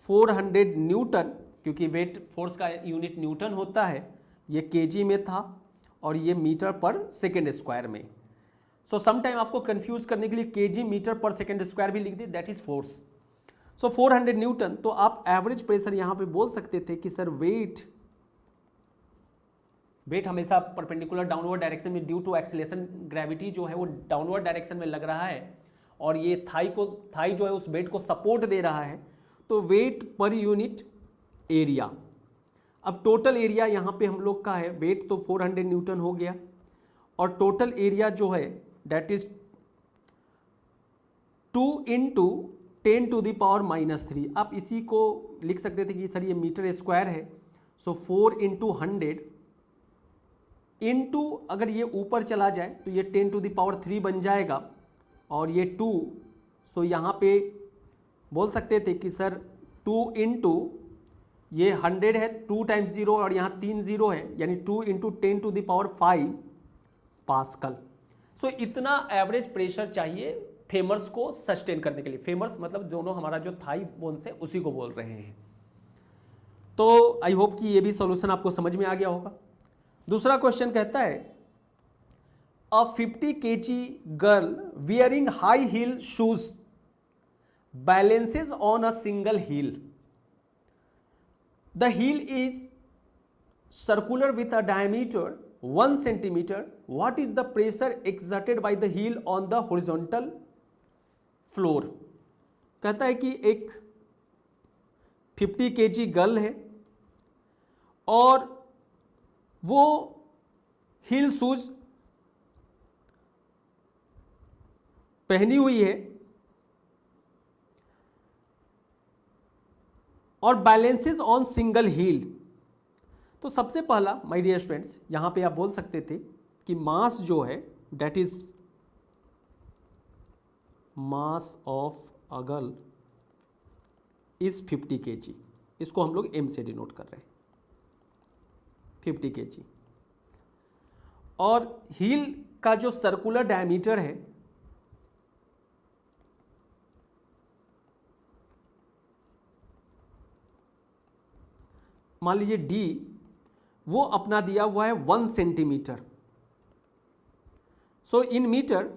Speaker 1: 400 न्यूटन, क्योंकि वेट फोर्स का यूनिट न्यूटन होता है, ये केजी में था और ये मीटर पर सेकेंड स्क्वायर में। सो समटाइम आपको कंफ्यूज करने के लिए kg metre per second square भी लिख दी, that is force. So 400 newton, तो आप एवरेज प्रेशर यहाँ पे बोल सकते थे कि सर वेट हमेशा परपेंडिकुलर डाउनवर्ड डायरेक्शन में ड्यू टू एक्सीलरेशन, ग्रेविटी जो है वो डाउनवर्ड डायरेक्शन में लग रहा है, और ये थाई जो है उस वेट को सपोर्ट दे रहा है, तो वेट पर यूनिट एरिया। अब टोटल एरिया यहाँ पे हम लोग का है, वेट तो 400 न्यूटन हो गया, और टोटल एरिया जो है that is 2 into 10 to the power -3। आप इसी को लिख सकते थे कि सर ये मीटर स्क्वायर है, सो 4 इंटू 100 इंटू, अगर ये ऊपर चला जाए तो ये 10 टू द पावर 3 बन जाएगा, और ये 2, सो यहाँ पे बोल सकते थे कि सर 2 इंटू ये 100 है, 2 टाइम्स 0 और यहाँ 3 0 है, यानी 2 into 10 to the power 5 pascal. So इतना एवरेज प्रेशर चाहिए फेमर्स को सस्टेन करने के लिए। फेमर्स मतलब दोनों हमारा जो थाई बोन्स है उसी को बोल रहे हैं। तो आई होप कि ये भी सॉल्यूशन आपको समझ में आ गया होगा। दूसरा क्वेश्चन कहता है a 50 kg girl wearing high heel shoes balances on a single heel, the heel is circular with a diameter 1 centimeter, what is the pressure exerted by the heel on the horizontal floor? कहता है कि एक 50 kg girl है और वो heal shoes पहनी हुई है और बैलेंसेस ऑन सिंगल हील। तो सबसे पहला माय डियर स्टूडेंट्स, यहां पे आप बोल सकते थे कि मास जो है that is mass of a girl is 50 kg। इसको हम लोग m से डिनोट कर रहे हैं, 50 kg। और हील का जो सर्कुलर डायमीटर है मान लीजिए d, वो अपना दिया हुआ है 1 सेंटीमीटर। सो इन मीटर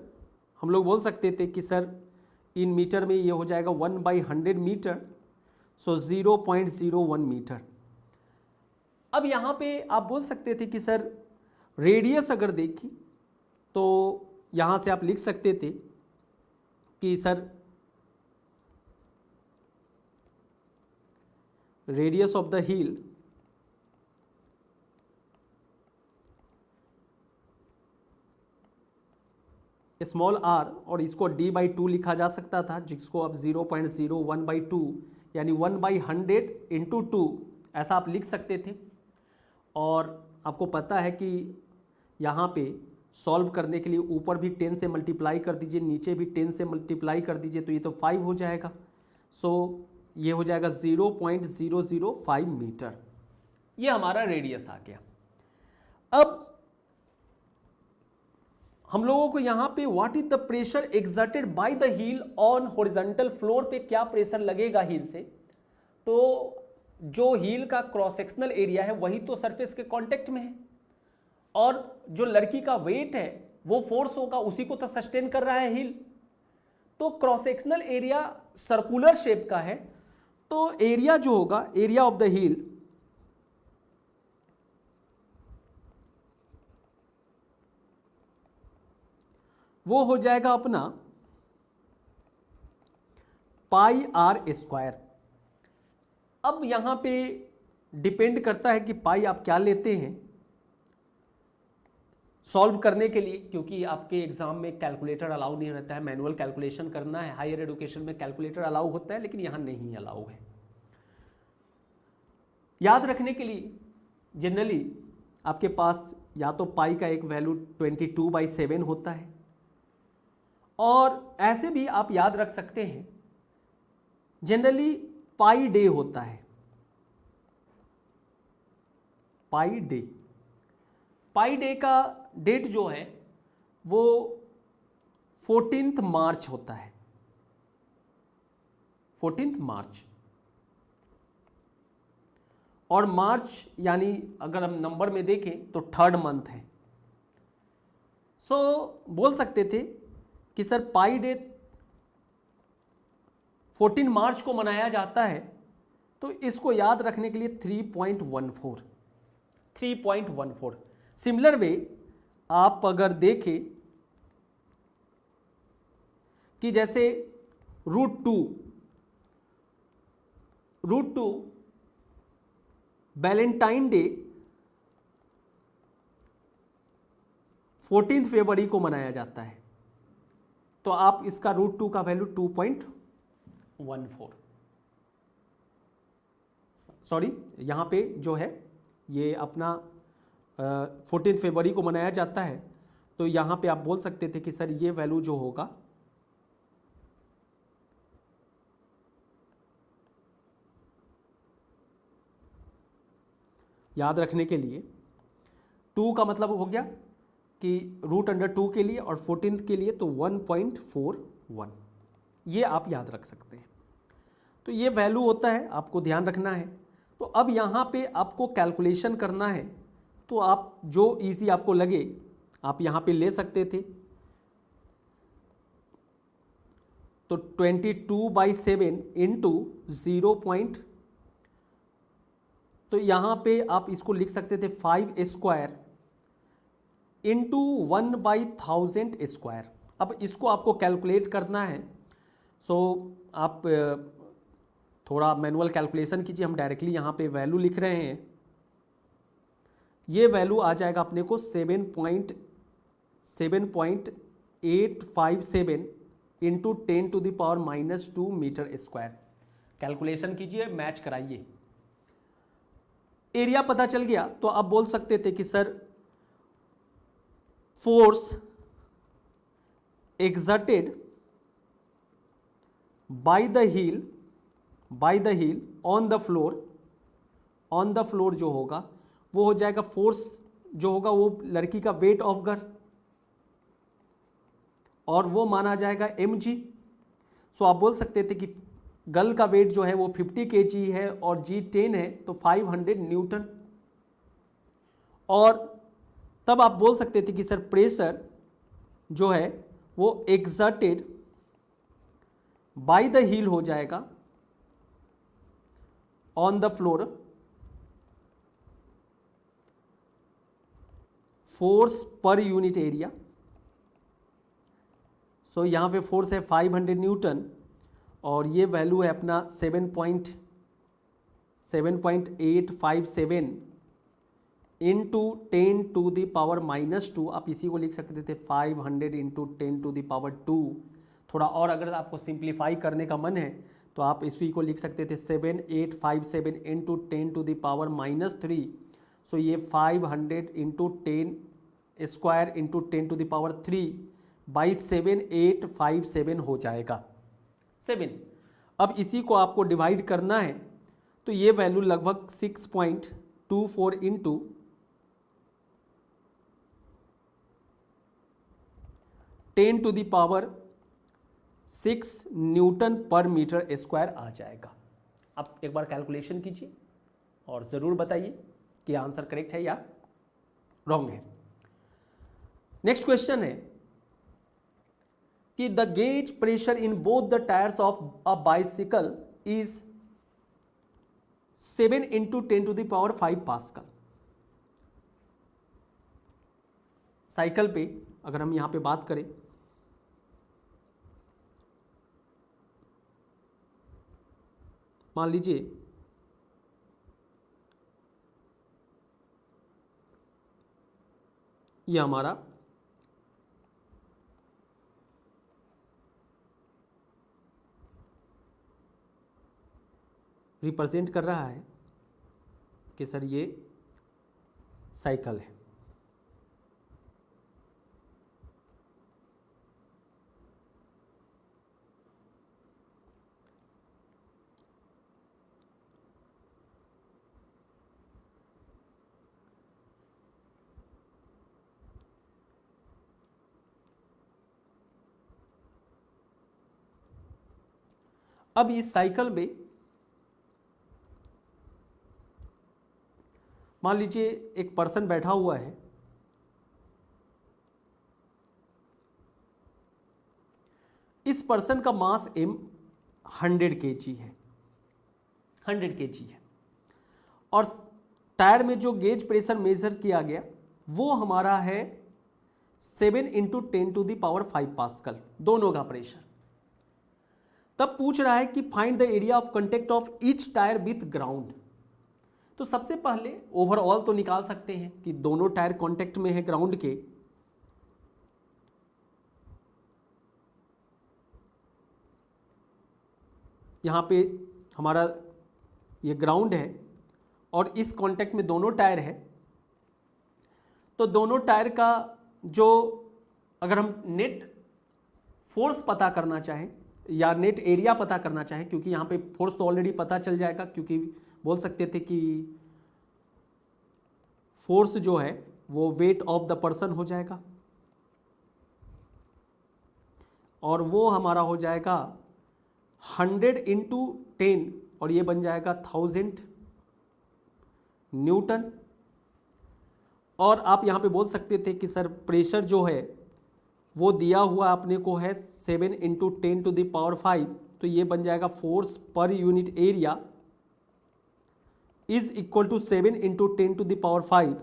Speaker 1: हम लोग बोल सकते थे कि सर इन मीटर में ये हो जाएगा 1/100 मीटर, सो 0.01 मीटर। अब यहाँ पे आप बोल सकते थे कि सर रेडियस अगर देखी तो यहाँ से आप लिख सकते थे कि sir radius of the heel small r, और इसको d/2 लिखा जा सकता था, जिसको आप 0.01/2 यानी 1/100 इंटू 2 ऐसा आप लिख सकते थे। और आपको पता है कि यहाँ पे सॉल्व करने के लिए ऊपर भी 10 से मल्टीप्लाई कर दीजिए, नीचे भी 10 से मल्टीप्लाई कर दीजिए, तो ये तो 5 हो जाएगा। सो ये हो जाएगा 0.005 मीटर। ये हमारा रेडियस आ गया। अब हम लोगों को यहाँ पे what is the pressure exerted by the heel on horizontal floor पे क्या प्रेशर लगेगा हील से, तो जो हील का क्रॉस सेक्शनल एरिया है वही तो सरफेस के कांटेक्ट में है, और जो लड़की का वेट है वो फोर्स होगा, उसी को तो सस्टेन कर रहा है हील। तो cross sectional area circular shape का है, तो एरिया जो होगा, एरिया ऑफ द हील वो हो जाएगा अपना πr²। अब यहां पे डिपेंड करता है कि पाई आप क्या लेते हैं सॉल्व करने के लिए, क्योंकि आपके एग्जाम में कैलकुलेटर अलाउ नहीं रहता है, मैनुअल कैलकुलेशन करना है। हायर एजुकेशन में कैलकुलेटर अलाउ होता है लेकिन यहां नहीं अलाउ है। याद रखने के लिए जनरली आपके पास या तो पाई का एक वैल्यू 22/7 होता है, और ऐसे भी आप याद रख सकते हैं जनरली पाई डे होता है, पाई डे। पाई डे का डेट जो है वो 14 मार्च होता है, 14 मार्च। और मार्च यानी अगर हम नंबर में देखें तो 3rd मंथ है। सो बोल सकते थे कि सर पाई डे 14 मार्च को मनाया जाता है, तो इसको याद रखने के लिए 3.14 सिमिलर वे आप अगर देखें कि जैसे √2 वैलेंटाइन डे 14 फरवरी को मनाया जाता है, तो आप इसका √2 का वैल्यू 2.14, सॉरी यहाँ पे जो है ये अपना 14 फरवरी को मनाया जाता है, तो यहाँ पे आप बोल सकते थे कि सर ये वैल्यू जो होगा याद रखने के लिए 2 का मतलब हो गया कि √2 के लिए और 14th के लिए तो 1.41, ये आप याद रख सकते हैं। तो ये वैल्यू होता है, आपको ध्यान रखना है। तो अब यहाँ पे आपको कैलकुलेशन करना है, तो आप जो इजी आपको लगे आप यहाँ पे ले सकते थे। तो 22/7 इंटू 0. तो यहाँ पे आप इसको लिख सकते थे 5 स्क्वायर इंटू 1/1000 स्क्वायर। अब इसको आपको कैलकुलेट करना है, सो आप थोड़ा मैनुअल कैलकुलेशन कीजिए। हम डायरेक्टली यहाँ पे वैल्यू लिख रहे हैं। ये वैल्यू आ जाएगा अपने को 7.857 इंटू 10⁻⁻² मीटर स्क्वायर। कैलकुलेशन कीजिए, मैच कराइए। एरिया पता चल गया तो आप बोल सकते थे कि sir force exerted by the heel on the floor जो होगा वो हो जाएगा, फोर्स जो होगा वो लड़की का वेट ऑफ गर्ल, और वो माना जाएगा mg। सो आप बोल सकते थे कि गर्ल का वेट जो है वो 50 kg है और g 10 है, तो 500 न्यूटन। और तब आप बोल सकते थे कि सर प्रेशर जो है वो exerted बाय द हील हो जाएगा ऑन द फ्लोर, फोर्स पर यूनिट एरिया। सो यहां पे फोर्स है 500 न्यूटन और ये वैल्यू है अपना 7.857 इंटू 10⁻⁻²। आप इसी को लिख सकते थे 500 इंटू 10⁻²। थोड़ा और अगर आपको सिंप्लीफाई करने का मन है तो आप इसी को लिख सकते थे 7857 इंटू 10⁻³ सो ये 500 इंटू 10 स्क्वायर इंटू 10⁻³ बाई 7857 हो जाएगा 7। अब इसी को आपको डिवाइड करना है तो ये वैल्यू लगभग 6.24 इंटू 10⁻6 न्यूटन पर मीटर स्क्वायर आ जाएगा। अब एक बार कैलकुलेशन कीजिए और ज़रूर बताइए कि आंसर करेक्ट है या रॉन्ग है। नेक्स्ट क्वेश्चन है कि the gauge pressure in both the tyres of a bicycle is 7 into 10⁵ pascal. Cycle पे अगर हम यहां पे बात करें मान लीजिए ये हमारा रिप्रेजेंट कर रहा है कि सर ये साइकिल है। अब इस साइकिल में मान लीजिए एक पर्सन बैठा हुआ है, इस पर्सन का मास 100 kg है, 100 kg है, और टायर में जो गेज प्रेशर मेजर किया गया वो हमारा है 7 इंटू 10⁵ पास्कल, दोनों का प्रेशर। तब पूछ रहा है कि find the area of contact of each tyre with ground. तो सबसे पहले ओवरऑल तो निकाल सकते हैं कि दोनों टायर कांटेक्ट में है ग्राउंड के, यहां पे हमारा ये ग्राउंड है और इस कांटेक्ट में दोनों टायर है। तो दोनों टायर का जो अगर हम नेट फोर्स पता करना चाहें या नेट एरिया पता करना चाहें, क्योंकि यहाँ पे फोर्स तो ऑलरेडी पता चल जाएगा, क्योंकि बोल सकते थे कि फोर्स जो है वो वेट ऑफ द पर्सन हो जाएगा और वो हमारा हो जाएगा 100 इंटू 10 और ये बन जाएगा 1000 न्यूटन। और आप यहाँ पे बोल सकते थे कि सर प्रेशर जो है वो दिया हुआ अपने को है 7 इंटू 10⁵, तो ये बन जाएगा फोर्स पर unit area is equal to 7 into 10⁵,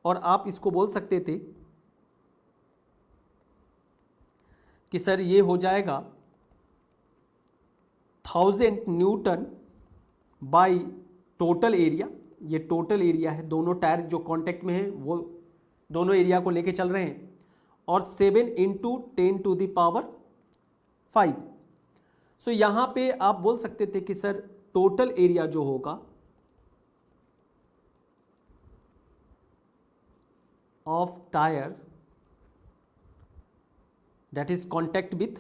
Speaker 1: और आप इसको बोल सकते थे कि सर ये हो जाएगा 1000 न्यूटन बाई टोटल एरिया। ये टोटल एरिया है, दोनों टायर जो कांटेक्ट में है वो दोनों एरिया को लेके चल रहे हैं, और 7 इंटू 10⁵। सो यहां पे आप बोल सकते थे कि सर टोटल एरिया जो होगा of tyre that is contact with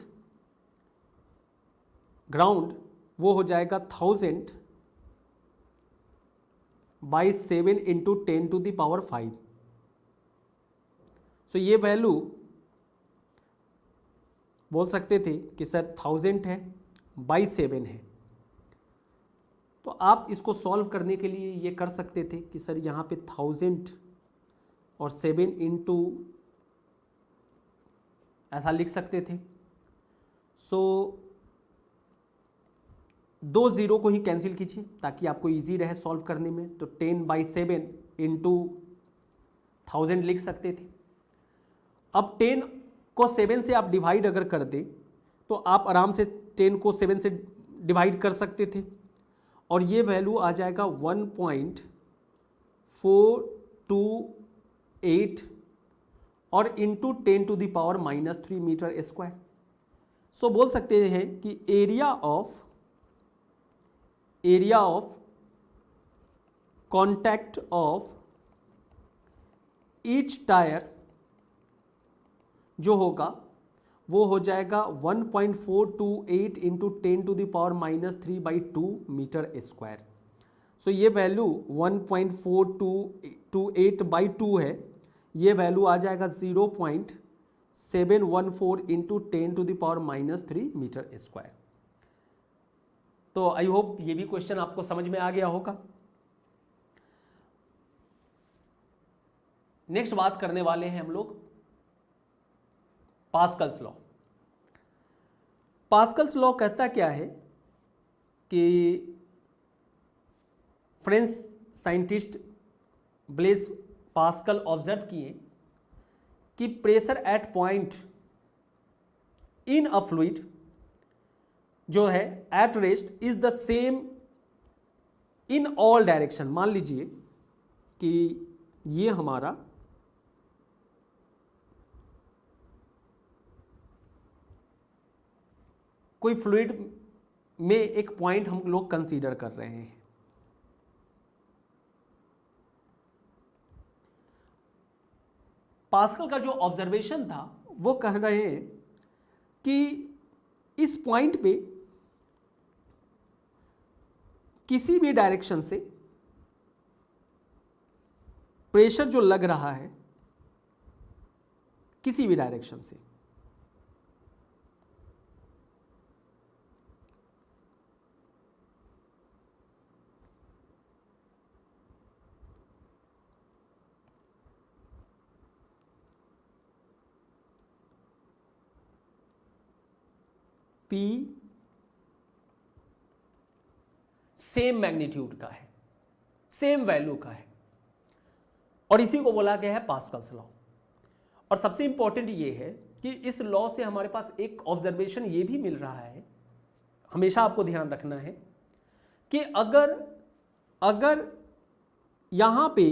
Speaker 1: ground वो हो जाएगा 1000 बाई 7 इंटू 10⁵। सो ये वैल्यू बोल सकते थे कि सर 1000 है बाई 7 है। तो आप इसको सॉल्व करने के लिए ये कर सकते थे कि सर यहाँ पे 1000 और 7 इंटू ऐसा लिख सकते थे। सो 2 0 को ही कैंसिल कीजिए ताकि आपको इजी रहे सॉल्व करने में। तो 10/7 इंटू 1000 लिख सकते थे। अब 10 को 7 से आप डिवाइड अगर कर दें तो आप आराम से 10 को 7 से डिवाइड कर सकते थे, और ये वैल्यू आ जाएगा 1.428 और इंटू 10⁻³ मीटर स्क्वायर। सो बोल सकते हैं कि area of contact of each tyre जो होगा वो हो जाएगा 1.428 इंटू 10⁻³ मीटर स्क्वायर। सो ये वैल्यू 1.4228/2 है, ये वैल्यू आ जाएगा 0.714 इंटू 10⁻³ मीटर स्क्वायर। तो आई होप ये भी क्वेश्चन आपको समझ में आ गया होगा। नेक्स्ट बात करने वाले हैं हम लोग पास्कल्स लॉ। पास्कल्स लॉ कहता क्या है कि French scientist Blaise Pascal observe किए कि pressure at point in a fluid जो है at rest is the same in all direction. मान लीजिए कि ये हमारा कोई फ्लूइड में एक पॉइंट हम लोग कंसीडर कर रहे हैं। पास्कल का जो ऑब्जर्वेशन था वो कह रहे हैं कि इस पॉइंट पे किसी भी डायरेक्शन से प्रेशर जो लग रहा है, किसी भी डायरेक्शन से, P सेम मैग्नीट्यूड का है, सेम वैल्यू का है, और इसी को बोला गया है पास्कल्स लॉ। और सबसे इंपॉर्टेंट ये है कि इस लॉ से हमारे पास एक ऑब्जर्वेशन ये भी मिल रहा है, हमेशा आपको ध्यान रखना है कि अगर यहां पे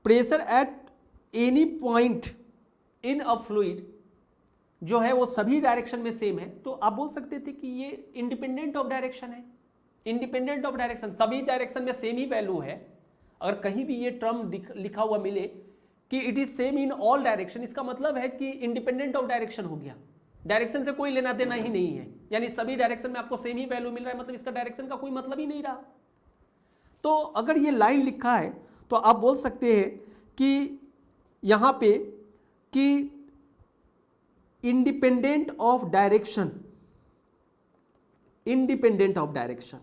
Speaker 1: pressure at any point in a fluid जो है वो सभी डायरेक्शन में सेम है, तो आप बोल सकते थे कि ये इंडिपेंडेंट ऑफ डायरेक्शन है। इंडिपेंडेंट ऑफ डायरेक्शन, सभी डायरेक्शन में सेम ही वैल्यू है। अगर कहीं भी ये टर्म लिखा हुआ मिले कि it is same in all direction, इसका मतलब है कि इंडिपेंडेंट ऑफ डायरेक्शन हो गया, डायरेक्शन से कोई लेना देना ही नहीं है। यानी सभी डायरेक्शन में आपको सेम ही वैल्यू मिल रहा है, मतलब इसका डायरेक्शन का कोई मतलब ही नहीं रहा। तो अगर ये लाइन लिखा है तो आप बोल सकते हैं कि यहां पे कि independent of direction, independent of direction,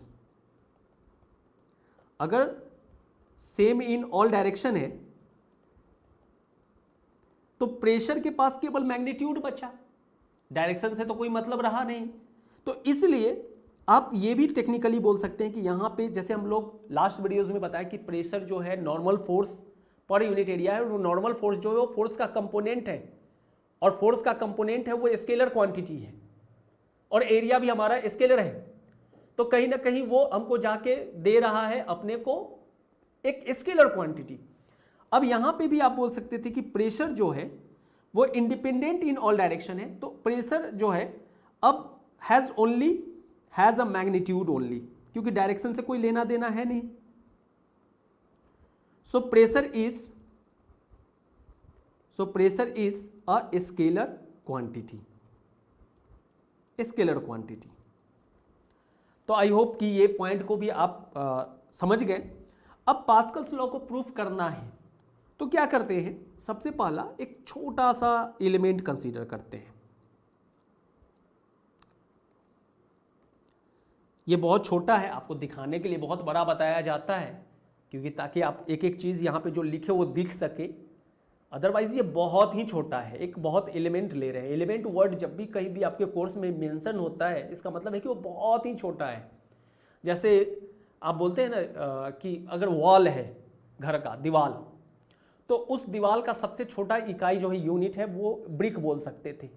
Speaker 1: अगर सेम इन ऑल डायरेक्शन है तो प्रेशर के पास केवल मैग्नीट्यूड बचा, डायरेक्शन से तो कोई मतलब रहा नहीं। तो इसलिए आप ये भी टेक्निकली बोल सकते हैं कि यहाँ पे जैसे हम लोग लास्ट वीडियोस में बताया कि प्रेशर जो है नॉर्मल फोर्स पर यूनिट एरिया है, और नॉर्मल फोर्स जो है वो फोर्स का कंपोनेंट है, और फोर्स का कंपोनेंट है वो स्केलर क्वांटिटी है, और एरिया भी हमारा स्केलर है। तो कहीं ना कहीं वो हमको जाके दे रहा है अपने को एक स्केलर क्वांटिटी। अब यहां पे भी आप बोल सकते थे कि प्रेशर जो है वो इंडिपेंडेंट इन ऑल डायरेक्शन है, तो प्रेशर जो है अब हैज अ मैग्नीट्यूड ओनली, क्योंकि डायरेक्शन से कोई लेना देना है नहीं। So pressure is a scalar quantity, scalar quantity. तो आई होप कि ये पॉइंट को भी आप समझ गए। अब पास्कल्स लॉ को प्रूफ करना है तो क्या करते हैं, सबसे पहला एक छोटा सा एलिमेंट कंसीडर करते हैं। ये बहुत छोटा है, आपको दिखाने के लिए बहुत बड़ा बताया जाता है, क्योंकि ताकि आप एक एक चीज़ यहाँ पे जो लिखे वो दिख सके, अदरवाइज ये बहुत ही छोटा है। एक बहुत एलिमेंट ले रहे हैं, एलिमेंट वर्ड जब भी कहीं भी आपके कोर्स में मेंशन होता है इसका मतलब है कि वो बहुत ही छोटा है। जैसे आप बोलते हैं ना कि अगर वॉल है घर का, दीवाल, तो उस दीवाल का सबसे छोटा इकाई जो है यूनिट है वो ब्रिक बोल सकते थे।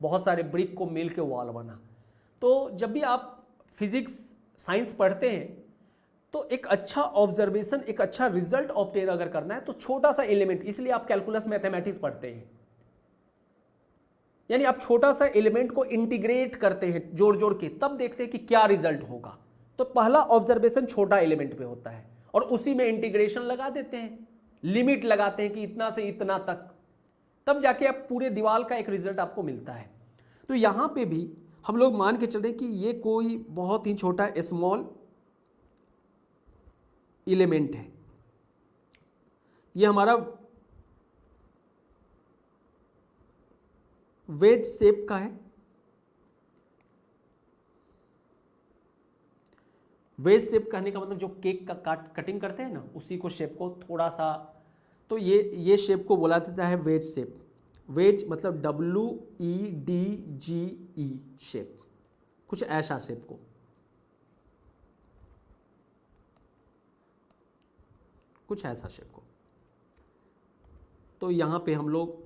Speaker 1: बहुत सारे ब्रिक को मिल के वॉल बना। तो जब भी आप फिजिक्स साइंस पढ़ते हैं तो एक अच्छा ऑब्जर्वेशन, एक अच्छा रिजल्ट ऑब्टेन अगर करना है तो छोटा सा एलिमेंट, इसलिए आप कैलकुलस मैथमेटिक्स पढ़ते हैं, यानी आप छोटा सा एलिमेंट को इंटीग्रेट करते हैं जोड़ जोड़ के, तब देखते हैं कि क्या रिजल्ट होगा। तो पहला ऑब्जर्वेशन छोटा एलिमेंट पे होता है और उसी में इंटीग्रेशन लगा देते हैं, लिमिट लगाते हैं कि इतना से इतना तक, तब जाके आप पूरे दीवार का एक रिजल्ट आपको मिलता है। तो यहां पे भी हम लोग मान के चले कि ये कोई बहुत ही छोटा स्मॉल एलिमेंट है, ये हमारा वेज शेप का है। वेज शेप कहने का मतलब जो केक का कटिंग करते हैं ना, उसी को शेप को थोड़ा सा, तो ये शेप को बोला जाता है वेज शेप। वेज मतलब WEDGE शेप, कुछ ऐसा शेप को, कुछ ऐसा शेप को। तो यहाँ पे हम लोग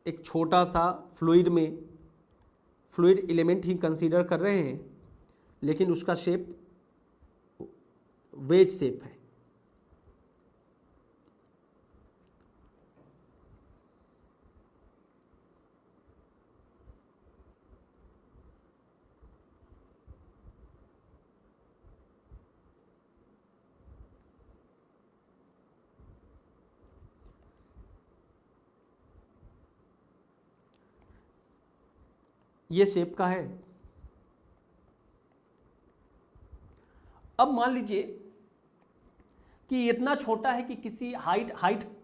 Speaker 1: एक छोटा सा फ्लूइड एलिमेंट ही कंसीडर कर रहे हैं, लेकिन उसका शेप वेज शेप है। ये शेप का है। अब मान लीजिए कि इतना छोटा है कि किसी हाइट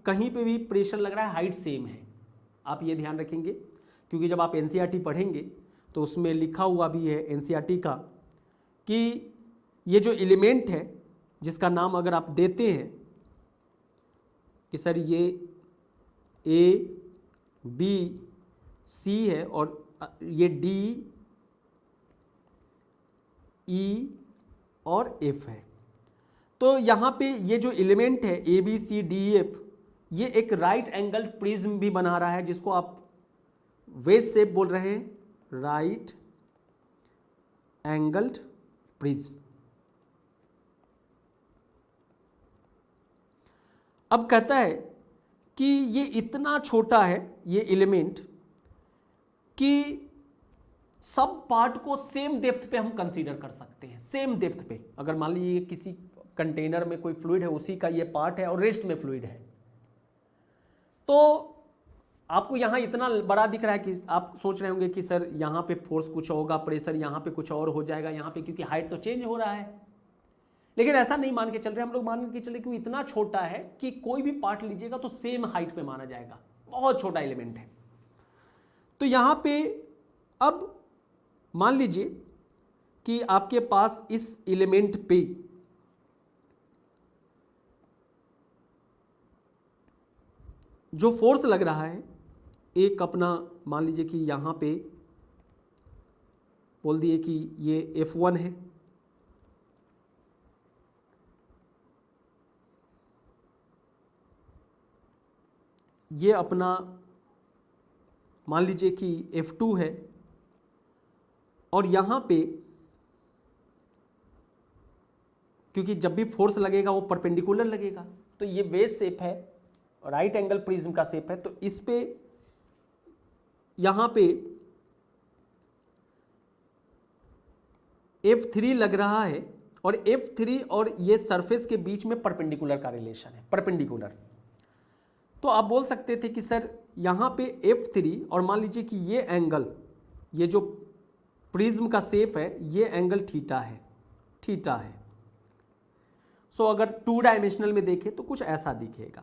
Speaker 1: कहीं पे भी प्रेशर लग रहा है, हाइट सेम है। आप ये ध्यान रखेंगे क्योंकि जब आप एनसीईआरटी पढ़ेंगे तो उसमें लिखा हुआ भी है एनसीईआरटी का कि ये जो एलिमेंट है जिसका नाम अगर आप देते हैं कि सर ये ABC है और ये DE और F है, तो यहाँ पे ये जो एलिमेंट है ABCDEF ये एक राइट एंगल प्रिज्म भी बना रहा है, जिसको आप वेज शेप बोल रहे हैं, राइट एंगल्ड प्रिज्म। अब कहता है कि ये इतना छोटा है ये एलिमेंट कि सब पार्ट को सेम डेप्थ पे हम कंसीडर कर सकते हैं। सेम डेप्थ पे अगर मान लीजिए किसी कंटेनर में कोई फ्लूइड है, उसी का ये पार्ट है और रेस्ट में फ्लूइड है, तो आपको यहाँ इतना बड़ा दिख रहा है कि आप सोच रहे होंगे कि सर यहाँ पे फोर्स कुछ होगा, प्रेशर यहाँ पे कुछ और हो जाएगा यहाँ पे, क्योंकि हाइट तो चेंज हो रहा है। लेकिन ऐसा नहीं मान के चल रहे हम लोग, मान के चले कि इतना छोटा है कि कोई भी पार्ट लीजिएगा तो सेम हाइट पे माना जाएगा, बहुत छोटा एलिमेंट है। तो यहाँ पे अब मान लीजिए कि आपके पास इस एलिमेंट पे जो फोर्स लग रहा है, एक अपना मान लीजिए कि यहाँ पे बोल दिए कि ये F1 है, ये अपना मान लीजिए कि F2 है, और यहाँ पे क्योंकि जब भी फोर्स लगेगा वो परपेंडिकुलर लगेगा, तो ये वेज शेप है, राइट एंगल प्रिज्म का शेप है, तो इस पे यहाँ पे F3 लग रहा है, और F3 और ये सरफेस के बीच में परपेंडिकुलर का रिलेशन है, परपेंडिकुलर। तो आप बोल सकते थे कि सर यहाँ पे F3 और मान लीजिए कि ये एंगल, ये जो प्रिज्म का शेप है, ये एंगल थीटा है, थीटा है। सो अगर टू डायमेंशनल में देखें तो कुछ ऐसा दिखेगा।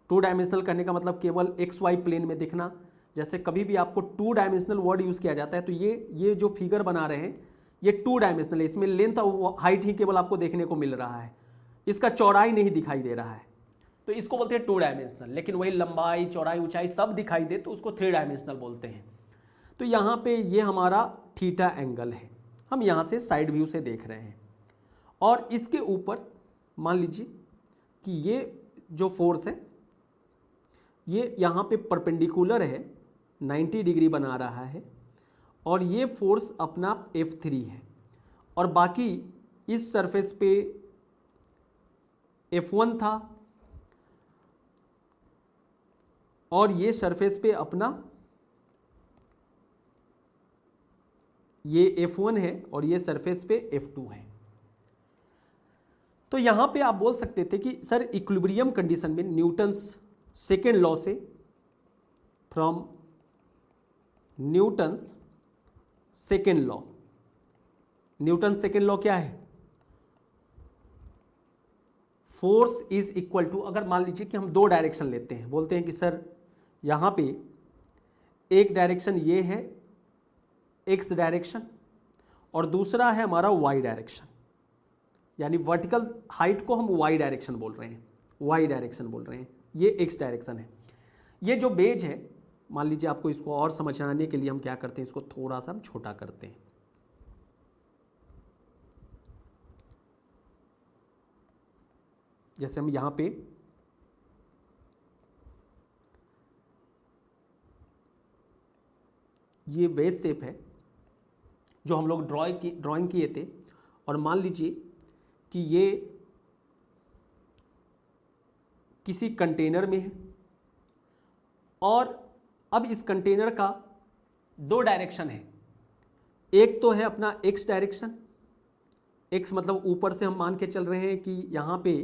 Speaker 1: टू डायमेंशनल कहने का मतलब केवल एक्स वाई प्लेन में दिखना। जैसे कभी भी आपको टू डायमेंशनल वर्ड यूज किया जाता है तो ये जो फिगर बना रहे हैं ये टू डायमेंशनल है, इसमें लेंथ और हाइट ही केवल आपको देखने को मिल रहा है, इसका चौड़ाई नहीं दिखाई दे रहा है, तो इसको बोलते हैं टू डायमेंशनल। लेकिन वही लंबाई, चौड़ाई, ऊंचाई सब दिखाई दे तो उसको थ्री डायमेंशनल बोलते हैं। तो यहाँ पे ये हमारा थीटा एंगल है, हम यहाँ से साइड व्यू से देख रहे हैं, और इसके ऊपर मान लीजिए कि ये जो फोर्स है ये यहाँ पे परपेंडिकुलर है, 90 डिग्री बना रहा है, और ये फोर्स अपना F3 है, और बाकी इस सरफेस पे F1 था, और ये सरफेस पे अपना ये F1 है, और ये सरफेस पे F2 है। तो यहां पे आप बोल सकते थे कि सर इक्विलिब्रियम कंडीशन में न्यूटन्स सेकेंड लॉ से, from Newton's second law, Newton second law क्या है? फोर्स इज इक्वल टू, अगर मान लीजिए कि हम दो डायरेक्शन लेते हैं, बोलते हैं कि सर यहाँ पे एक डायरेक्शन ये है एक्स डायरेक्शन, और दूसरा है हमारा वाई डायरेक्शन, यानी वर्टिकल हाइट को हम वाई डायरेक्शन बोल रहे हैं, वाई डायरेक्शन बोल रहे हैं, ये एक्स डायरेक्शन है। ये जो बेज है, मान लीजिए आपको इसको और समझाने के लिए हम क्या करते हैं, इसको थोड़ा सा हम छोटा करते हैं। जैसे हम यहाँ पे ये वेज शेप है जो हम लोग ड्राइंग किए थे, और मान लीजिए कि ये किसी कंटेनर में है, और अब इस कंटेनर का दो डायरेक्शन है, एक तो है अपना एक्स डायरेक्शन, एक्स मतलब ऊपर से हम मान के चल रहे हैं कि यहाँ पे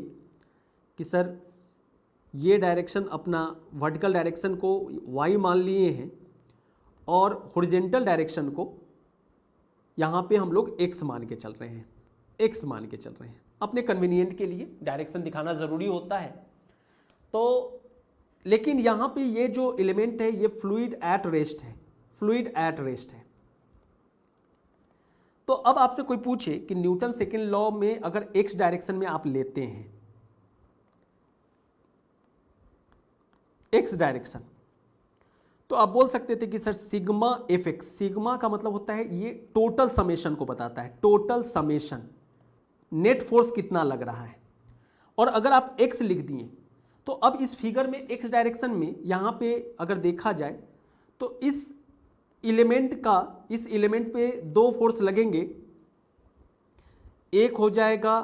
Speaker 1: कि सर ये डायरेक्शन अपना वर्टिकल डायरेक्शन को वाई मान लिए हैं, और हॉरिजॉन्टल डायरेक्शन को यहाँ पे हम लोग एक्स मान के चल रहे हैं, एक्स मान के चल रहे हैं। अपने कन्वीनियंट के लिए डायरेक्शन दिखाना ज़रूरी होता है। तो लेकिन यहाँ पे ये जो एलिमेंट है ये फ्लूइड एट रेस्ट है, फ्लूइड एट रेस्ट है। तो अब आपसे कोई पूछे कि न्यूटन सेकेंड लॉ में अगर एक्स डायरेक्शन में आप लेते हैं एक्स डायरेक्शन, तो आप बोल सकते थे कि sir sigma F x, sigma का मतलब होता है ये टोटल समेशन को बताता है, टोटल समेशन, नेट फोर्स कितना लग रहा है। और अगर आप एक्स लिख दिए तो अब इस फिगर में एक्स डायरेक्शन में यहाँ पे अगर देखा जाए तो इस एलिमेंट पे दो फोर्स लगेंगे, एक हो जाएगा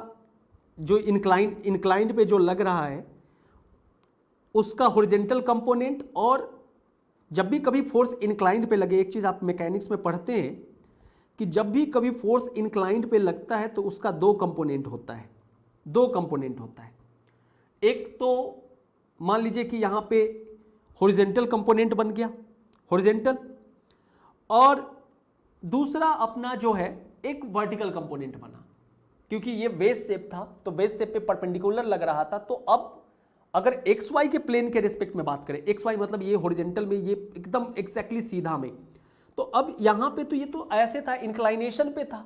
Speaker 1: जो इंक्लाइंड पे जो लग रहा है उसका हॉरिजॉन्टल कंपोनेंट, और जब भी कभी फोर्स इंक्लाइंड पे लगे, एक चीज़ आप मैकेनिक्स में पढ़ते हैं कि जब भी कभी फोर्स इंक्लाइंड पे लगता है तो उसका दो कंपोनेंट होता है, दो कंपोनेंट होता है। एक तो मान लीजिए कि यहाँ पे हॉरिजॉन्टल कंपोनेंट बन गया, हॉरिजॉन्टल, और दूसरा अपना जो है एक वर्टिकल कंपोनेंट बना, क्योंकि ये वेज शेप था तो वेज शेप पे परपेंडिकुलर लग रहा था। तो अब अगर एक्स वाई के प्लेन के रिस्पेक्ट में बात करें, एक्स वाई मतलब ये हॉरिजॉन्टल में, ये एकदम एग्जैक्टली सीधा में, तो अब यहाँ पे तो ये तो ऐसे था, इंक्लाइनेशन पे था,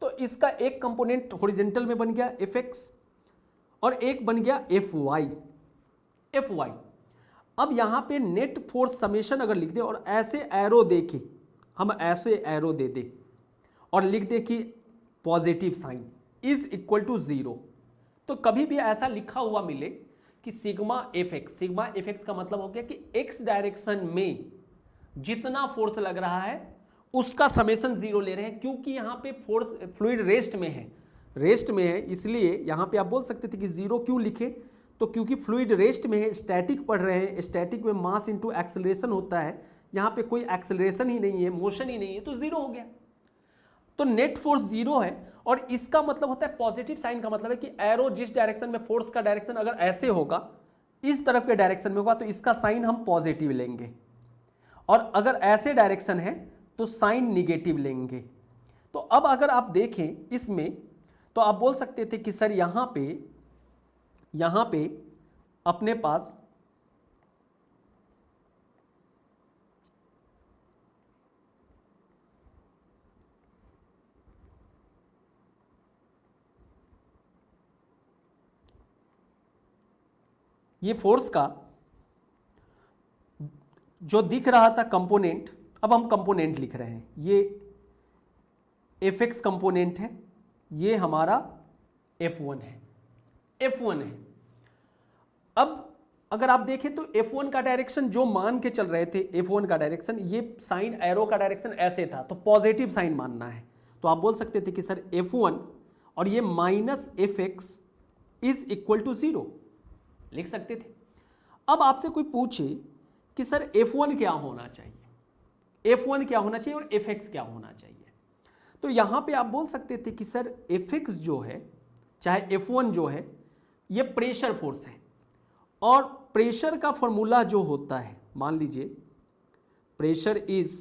Speaker 1: तो इसका एक कंपोनेंट हॉरिजॉन्टल में बन गया एफ एक्स, और एक बन गया एफ वाई, एफ वाई। अब यहाँ पे नेट फोर्स समेशन अगर लिख दे और ऐसे एरो देके, हम ऐसे एरो दे दे और लिख दे कि positive sign is equal to 0, तो कभी भी ऐसा लिखा हुआ मिले कि सिग्मा एफ एक्स का मतलब हो गया कि एक्स डायरेक्शन में जितना फोर्स लग रहा है उसका समेशन 0 ले रहे हैं, क्योंकि यहां पे फोर्स फ्लूइड रेस्ट में है, इसलिए यहां पे आप बोल सकते थे कि 0 क्यों लिखे, तो क्योंकि फ्लूइड रेस्ट में है, स्टैटिक पढ़ रहे हैं, स्टैटिक में मास इंटू एक्सेलरेशन होता है, यहां पे कोई एक्सेलरेशन ही नहीं है, मोशन ही नहीं है, तो 0 हो गया। तो नेट फोर्स 0 है, और इसका मतलब होता है पॉजिटिव साइन का मतलब है कि एरो जिस डायरेक्शन में, फोर्स का डायरेक्शन अगर ऐसे होगा, इस तरफ के डायरेक्शन में होगा, तो इसका साइन हम पॉजिटिव लेंगे, और अगर ऐसे डायरेक्शन है तो साइन निगेटिव लेंगे। तो अब अगर आप देखें इसमें, तो आप बोल सकते थे कि सर यहां पे अपने पास ये फोर्स का जो दिख रहा था कंपोनेंट, अब हम कंपोनेंट लिख रहे हैं, ये एफ एक्स कंपोनेंट है, ये हमारा F1 है। अब अगर आप देखें तो F1 का डायरेक्शन जो मान के चल रहे थे, F1 का डायरेक्शन, ये साइन एरो का डायरेक्शन ऐसे था, तो पॉजिटिव साइन मानना है, तो आप बोल सकते थे कि सर F1 और ये minus F X is equal to 0 लिख सकते थे। अब आपसे कोई पूछे कि सर F1 क्या होना चाहिए, F1 क्या होना चाहिए और Fx क्या होना चाहिए, तो यहां पे आप बोल सकते थे कि सर Fx जो है चाहे F1 जो है ये प्रेशर फोर्स है, और प्रेशर का फॉर्मूला जो होता है, मान लीजिए प्रेशर इज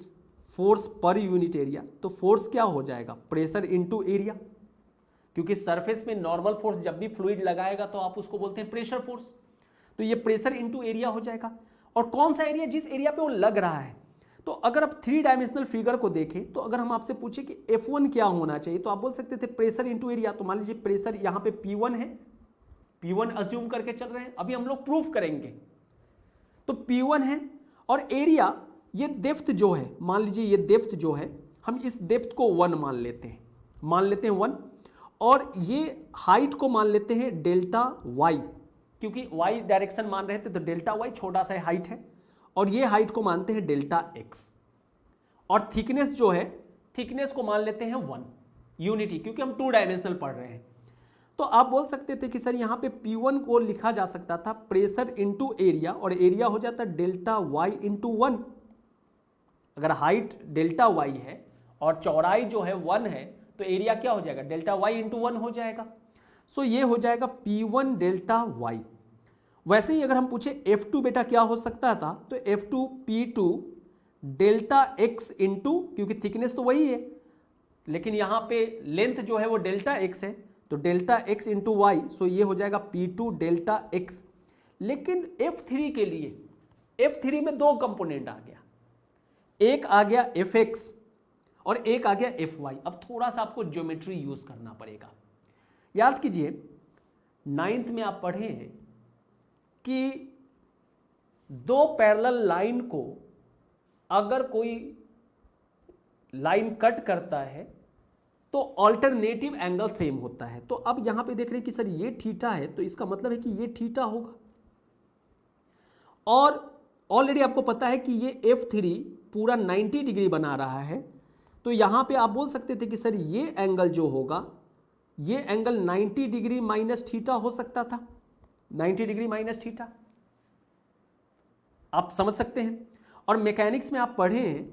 Speaker 1: फोर्स पर यूनिट एरिया, तो फोर्स क्या हो जाएगा, प्रेशर इनटू एरिया, क्योंकि सरफेस में नॉर्मल फोर्स जब भी फ्लूइड लगाएगा तो आप उसको बोलते हैं प्रेशर फोर्स, तो ये प्रेशर इनटू एरिया हो जाएगा। और कौन सा एरिया, जिस एरिया पे वो लग रहा है। तो अगर आप 3 डायमेंशनल फिगर को देखें, तो अगर हम आपसे पूछे कि F1 क्या होना चाहिए, तो आप बोल सकते थे प्रेशर इनटू एरिया, तो मान लीजिए प्रेशर यहाँ पे P1 है, P1 अज्यूम करके चल रहे हैं, अभी हम लोग प्रूफ करेंगे, तो P1 है, और एरिया ये डेप्थ जो है, मान लीजिए ये डेप्थ जो है, हम इस डेप्थ को 1 मान लेते हैं 1, और ये हाइट को मान लेते हैं डेल्टा वाई, क्योंकि वाई डायरेक्शन मान रहे थे, तो डेल्टा वाई छोटा सा हाइट है, और ये हाइट को मानते हैं डेल्टा एक्स, और थिकनेस जो है, थिकनेस को मान लेते हैं 1 यूनिटी, क्योंकि हम 2 डायमेंशनल पढ़ रहे हैं। तो आप बोल सकते थे कि सर यहाँ पे P1 को लिखा जा सकता था प्रेशर इनटू एरिया, और एरिया हो जाता डेल्टा वाई इंटू 1। अगर हाइट डेल्टा वाई है और चौड़ाई जो है 1 है, तो एरिया क्या हो जाएगा, डेल्टा वाई इंटू 1 हो जाएगा। सो ये हो जाएगा P1 डेल्टा वाई। वैसे ही अगर हम पूछे F2 बेटा क्या हो सकता था, तो F2 P2 delta x into, क्योंकि थिकनेस तो वही है, लेकिन यहां पे लेंथ जो है वो डेल्टा एक्स है, तो delta x into Y, so ये हो जाएगा P2 डेल्टा एक्स। लेकिन F3 के लिए, F3 में 2 कंपोनेंट आ गया, एक आ गया Fx और एक आ गया Fy। अब थोड़ा सा आपको ज्योमेट्री यूज करना पड़ेगा। याद कीजिए 9th में आप पढ़े हैं कि 2 पैरेलल लाइन को अगर कोई लाइन कट करता है तो ऑल्टरनेटिव एंगल सेम होता है। तो अब यहां पे देख रहे हैं कि सर ये थीटा है, तो इसका मतलब है कि ये थीटा होगा, और ऑलरेडी आपको पता है कि ये F3 पूरा 90 डिग्री बना रहा है, तो यहां पे आप बोल सकते थे कि सर ये एंगल जो होगा, ये एंगल 90 डिग्री माइनस थीटा हो सकता था, 90 डिग्री माइनस थीटा, आप समझ सकते हैं। और मैकेनिक्स में आप पढ़े हैं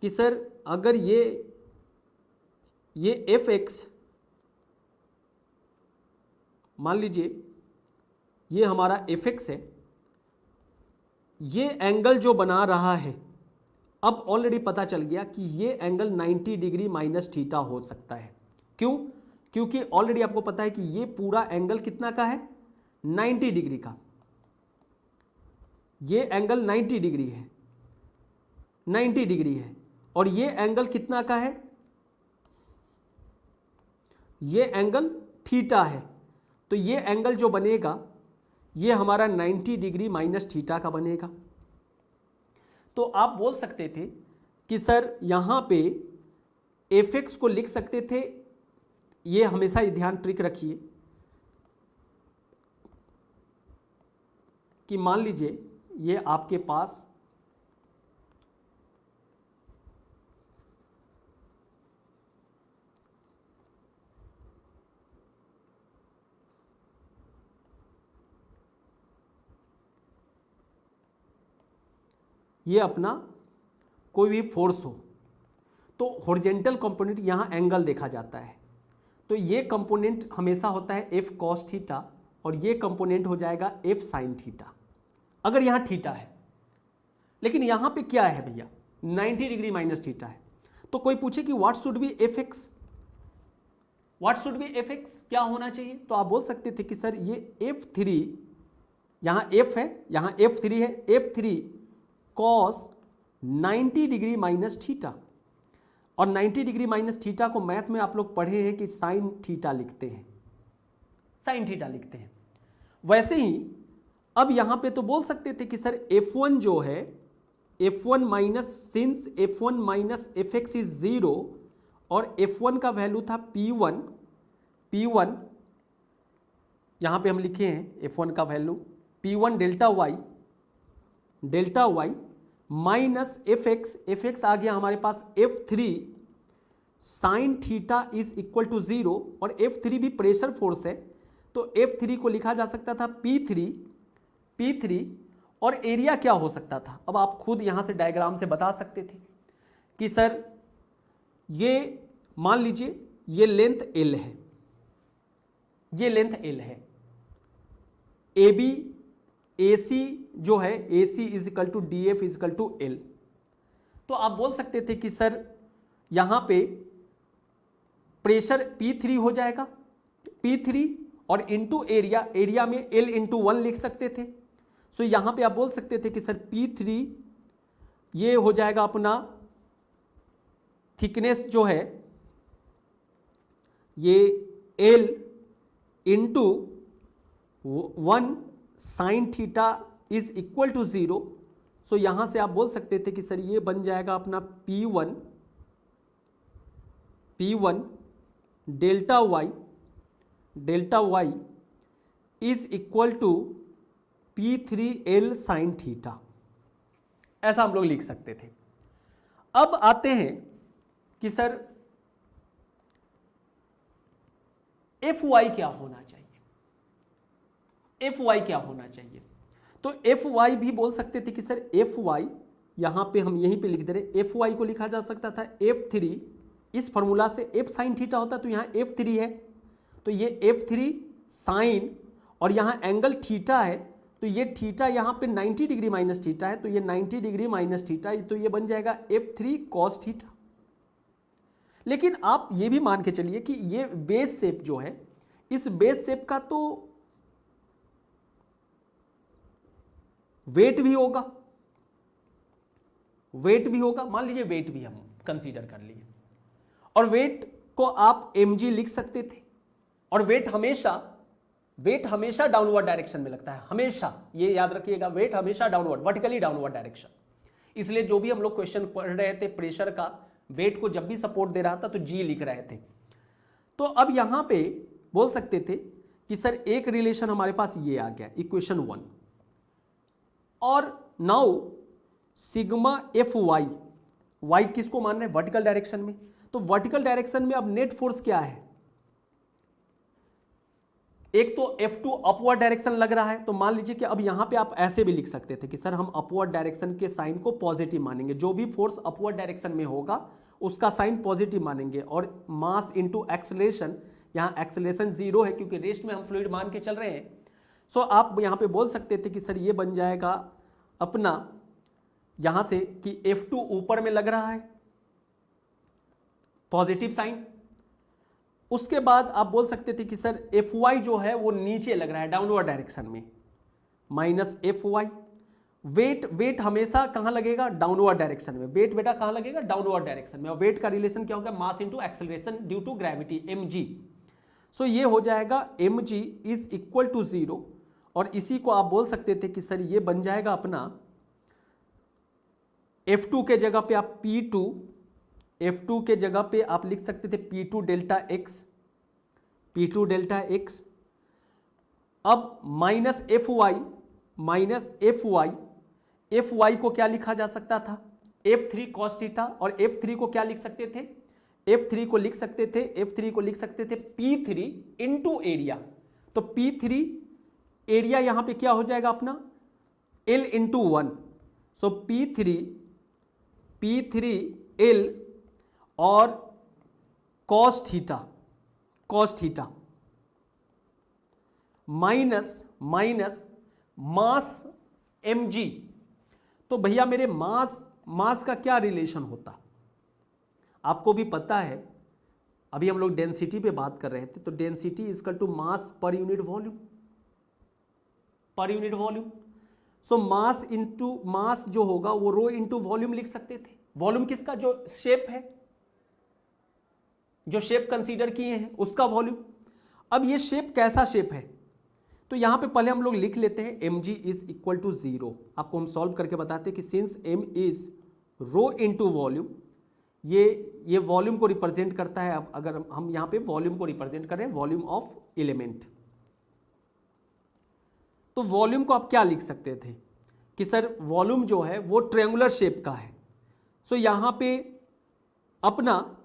Speaker 1: कि सर अगर ये Fx, मान लीजिए ये हमारा Fx है, ये एंगल जो बना रहा है, अब ऑलरेडी पता चल गया कि ये एंगल 90 डिग्री माइनस थीटा हो सकता है। क्यों? क्योंकि ऑलरेडी आपको पता है कि ये पूरा एंगल कितना का है, 90 डिग्री का, ये एंगल 90 डिग्री है, 90 डिग्री है, और ये एंगल कितना का है, ये एंगल थीटा है, तो ये एंगल जो बनेगा ये हमारा 90 डिग्री माइनस थीटा का बनेगा। तो आप बोल सकते थे कि सर यहाँ पे
Speaker 2: एफ एक्स को लिख सकते थे, ये हमेशा ये ध्यान ट्रिक रखिए कि मान लीजिए ये आपके पास ये अपना कोई भी फोर्स हो, तो हॉरिजॉन्टल कंपोनेंट यहाँ एंगल देखा जाता है, तो ये कंपोनेंट हमेशा होता है एफ कॉस थीटा और ये कंपोनेंट हो जाएगा एफ साइन थीटा, अगर यहाँ थीटा है। लेकिन यहाँ पे क्या है भैया, 90 डिग्री माइनस थीटा है। तो कोई पूछे कि what should be F x, what should be F x, क्या होना चाहिए, तो आप बोल सकते थे कि सर ये F3, यहाँ F है, यहाँ F3 है, F3 cos 90 degree minus theta, और 90 डिग्री माइनस थीटा को मैथ में आप लोग पढ़े हैं कि साइन थीटा लिखते हैं, साइन थीटा लिखते हैं। वैसे ही अब यहां पे तो बोल सकते थे कि सर F1 जो है, F1 minus since F1 minus F X is 0 और F1 का वैल्यू था P1 यहां पे हम लिखे हैं F1 का value P1 delta y minus F x आ गया हमारे पास F3 sine theta is equal to 0, और F3 भी प्रेशर फोर्स है, तो F3 को लिखा जा सकता था P3 और एरिया क्या हो सकता था, अब आप खुद यहां से डायग्राम से बता सकते थे कि सर ये मान लीजिए ये लेंथ L है, ये लेंथ L है, AB AC जो है AC is equal to DF is equal to L, तो आप बोल सकते थे कि सर यहां पे प्रेशर P3 हो जाएगा, P3 और इंटू एरिया में L इंटू 1 लिख सकते थे। सो यहां पे आप बोल सकते थे कि सर P3 ये हो जाएगा अपना थिकनेस जो है ये L into 1 sine theta is equal to 0। So यहां से आप बोल सकते थे कि सर ये बन जाएगा अपना P1 delta Y is equal to P3L sine theta, ऐसा हम लोग लिख सकते थे। अब आते हैं कि सर Fy क्या होना चाहिए, Fy क्या होना चाहिए, तो Fy भी बोल सकते थे कि सर Fy यहां पे हम यहीं पे लिख दे रहे, Fy को लिखा जा सकता था F3, इस फॉर्मूला से F साइन थीटा होता तो यहां F3 है, तो ये F3 साइन और यहां एंगल थीटा है, तो ये थीटा यहां पे 90 डिग्री माइनस थीटा है, तो ये 90 डिग्री माइनस थीटा, तो ये बन जाएगा F3 कॉस थीटा। लेकिन आप ये भी मान के चलिए कि ये बेस शेप जो है, इस बेस शेप का तो वेट भी होगा, मान लीजिए वेट भी हम कंसीडर कर लिए, और वेट को आप mg लिख सकते थे, और वेट हमेशा डाउनवर्ड डायरेक्शन में लगता है, हमेशा ये याद रखिएगा, वेट हमेशा डाउनवर्ड, वर्टिकली डाउनवर्ड डायरेक्शन। इसलिए जो भी हम लोग क्वेश्चन पढ़ रहे थे प्रेशर का, वेट को जब भी सपोर्ट दे रहा था तो g लिख रहे थे। तो अब यहां पे बोल सकते थे कि सर एक रिलेशन हमारे पास ये आ गया, इक्वेशन 1, और नाउ सिग्मा Fy किसको मान रहे हैं, वर्टिकल डायरेक्शन में, तो वर्टिकल डायरेक्शन में अब नेट फोर्स क्या है, एक तो F2 अपवर्ड डायरेक्शन लग रहा है, तो मान लीजिए कि अब यहां पे आप ऐसे भी लिख सकते थे कि सर हम अपवर्ड डायरेक्शन के साइन को पॉजिटिव मानेंगे, जो भी फोर्स अपवर्ड डायरेक्शन में होगा उसका साइन पॉजिटिव मानेंगे, और मास इनटू एक्सेलरेशन, यहां एक्सेलरेशन 0 है क्योंकि रेस्ट में हम फ्लूइड मान के चल रहे हैं। सो आप यहां पे बोल सकते थे कि सर ये बन जाएगा अपना यहां से कि F2 ऊपर में लग रहा है, पॉजिटिव साइन, उसके बाद आप बोल सकते थे कि सर Fy जो है वो नीचे लग रहा है डाउनवर्ड डायरेक्शन में, माइनस Fy। वेट हमेशा कहां लगेगा, डाउनवर्ड डायरेक्शन में, वेट बेटा कहां लगेगा, डाउनवर्ड डायरेक्शन में, और वेट का रिलेशन क्या होगा, mass into acceleration due to gravity, mg। So ये हो जाएगा mg इज इक्वल टू 0, और इसी को आप बोल सकते थे कि सर ये बन जाएगा अपना F2 के जगह पे आप P2 F2 के जगह पे आप लिख सकते थे P2 delta x, P2 delta x. अब minus F y, F y को क्या लिखा जा सकता था, F3 cos थीटा, और F3 को क्या लिख सकते थे, F3 को लिख सकते थे P3 इंटू एरिया। तो P3 एरिया यहां पे क्या हो जाएगा अपना L इंटू 1, सो P3 L और cos theta minus mass mg। तो भैया मेरे मास का क्या रिलेशन होता, आपको भी पता है, अभी हम लोग डेंसिटी पे बात कर रहे थे, तो डेंसिटी इक्वल टू मास पर unit volume. So mass into mass जो होगा वो रो इंटू वॉल्यूम लिख सकते थे। वॉल्यूम किसका, जो शेप है, जो शेप कंसीडर किए हैं उसका वॉल्यूम। अब ये शेप कैसा शेप है, तो यहां पे पहले हम लोग लिख लेते हैं mg इज इक्वल टू 0। आपको हम सॉल्व करके बताते हैं कि since m is rho into volume, ये वॉल्यूम को रिप्रेजेंट करता है। अब अगर हम यहां पे वॉल्यूम को रिप्रेजेंट करें, वॉल्यूम ऑफ एलिमेंट, तो वॉल्यूम को आप क्या लिख सकते थे कि सर वॉल्यूम जो है वो ट्रायंगुलर शेप का है। सो यहां पे अपना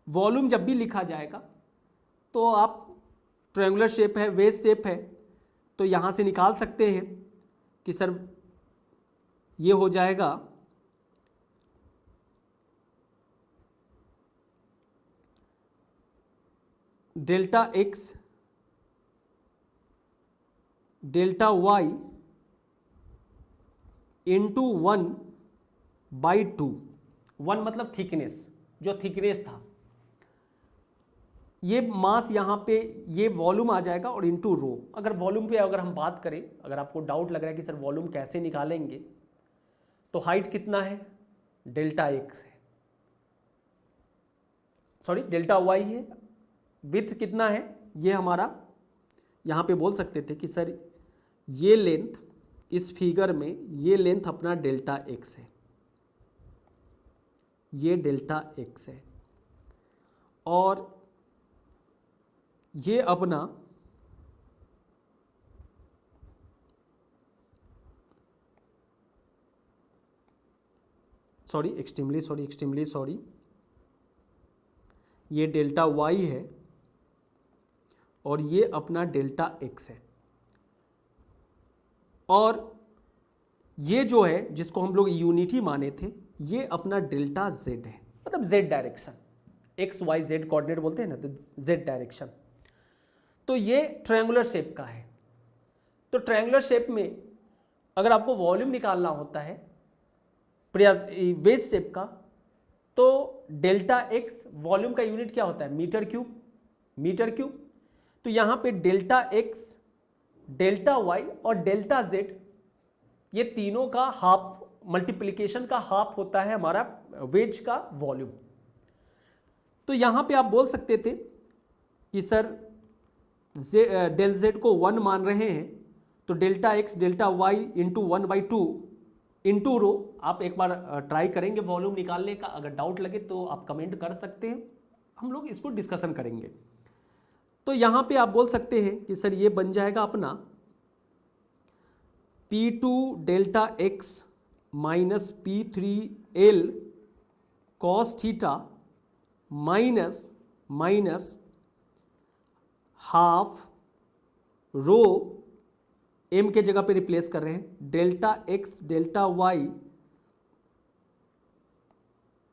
Speaker 2: वॉल्यूम जब भी लिखा जाएगा तो आप ट्रायंगुलर शेप है, वेज शेप है, तो यहां से निकाल सकते हैं कि सर ये हो जाएगा delta x delta Y into 1/2। 1 मतलब थिकनेस, जो थिकनेस था, ये मास यहाँ पे ये वॉल्यूम आ जाएगा और इंटू रो। अगर वॉल्यूम पे अगर हम बात करें, अगर आपको डाउट लग रहा है कि सर वॉल्यूम कैसे निकालेंगे, तो हाइट कितना है, डेल्टा एक्स है, सॉरी डेल्टा वाई है, विड्थ कितना है, ये हमारा यहाँ पे बोल सकते थे कि सर ये लेंथ, इस फिगर में ये लेंथ अपना डेल्टा एक्स है, ये डेल्टा एक्स है, और ये अपना एक्सट्रीमली सॉरी, ये डेल्टा वाई है और ये अपना डेल्टा एक्स है, और ये जो है जिसको हम लोग यूनिटी माने थे, ये अपना डेल्टा जेड है, मतलब Z direction, X Y Z coordinate बोलते हैं ना, तो जेड डायरेक्शन। तो ये ट्रायंगुलर शेप का है। तो ट्रायंगुलर शेप में अगर आपको वॉल्यूम निकालना होता है वेज शेप का, तो डेल्टा एक्स वॉल्यूम का यूनिट क्या होता है, मीटर क्यूब। तो यहां पे डेल्टा एक्स, डेल्टा वाई और डेल्टा जेड, ये तीनों का हाफ, मल्टीप्लिकेशन का हाफ होता है हमारा वेज का वॉल्यूम। तो यहां पे आप बोल सकते थे कि सर डेल जेड को 1 मान रहे हैं, तो delta x delta Y into 1/2 into rho. आप एक बार ट्राई करेंगे वॉल्यूम निकालने का, अगर डाउट लगे तो आप कमेंट कर सकते हैं, हम लोग इसको डिस्कशन करेंगे। तो यहां पे आप बोल सकते हैं कि सर ये बन जाएगा अपना P2 delta x minus P3 L cos theta minus half rho, m के जगह पे रिप्लेस कर रहे हैं, delta x delta Y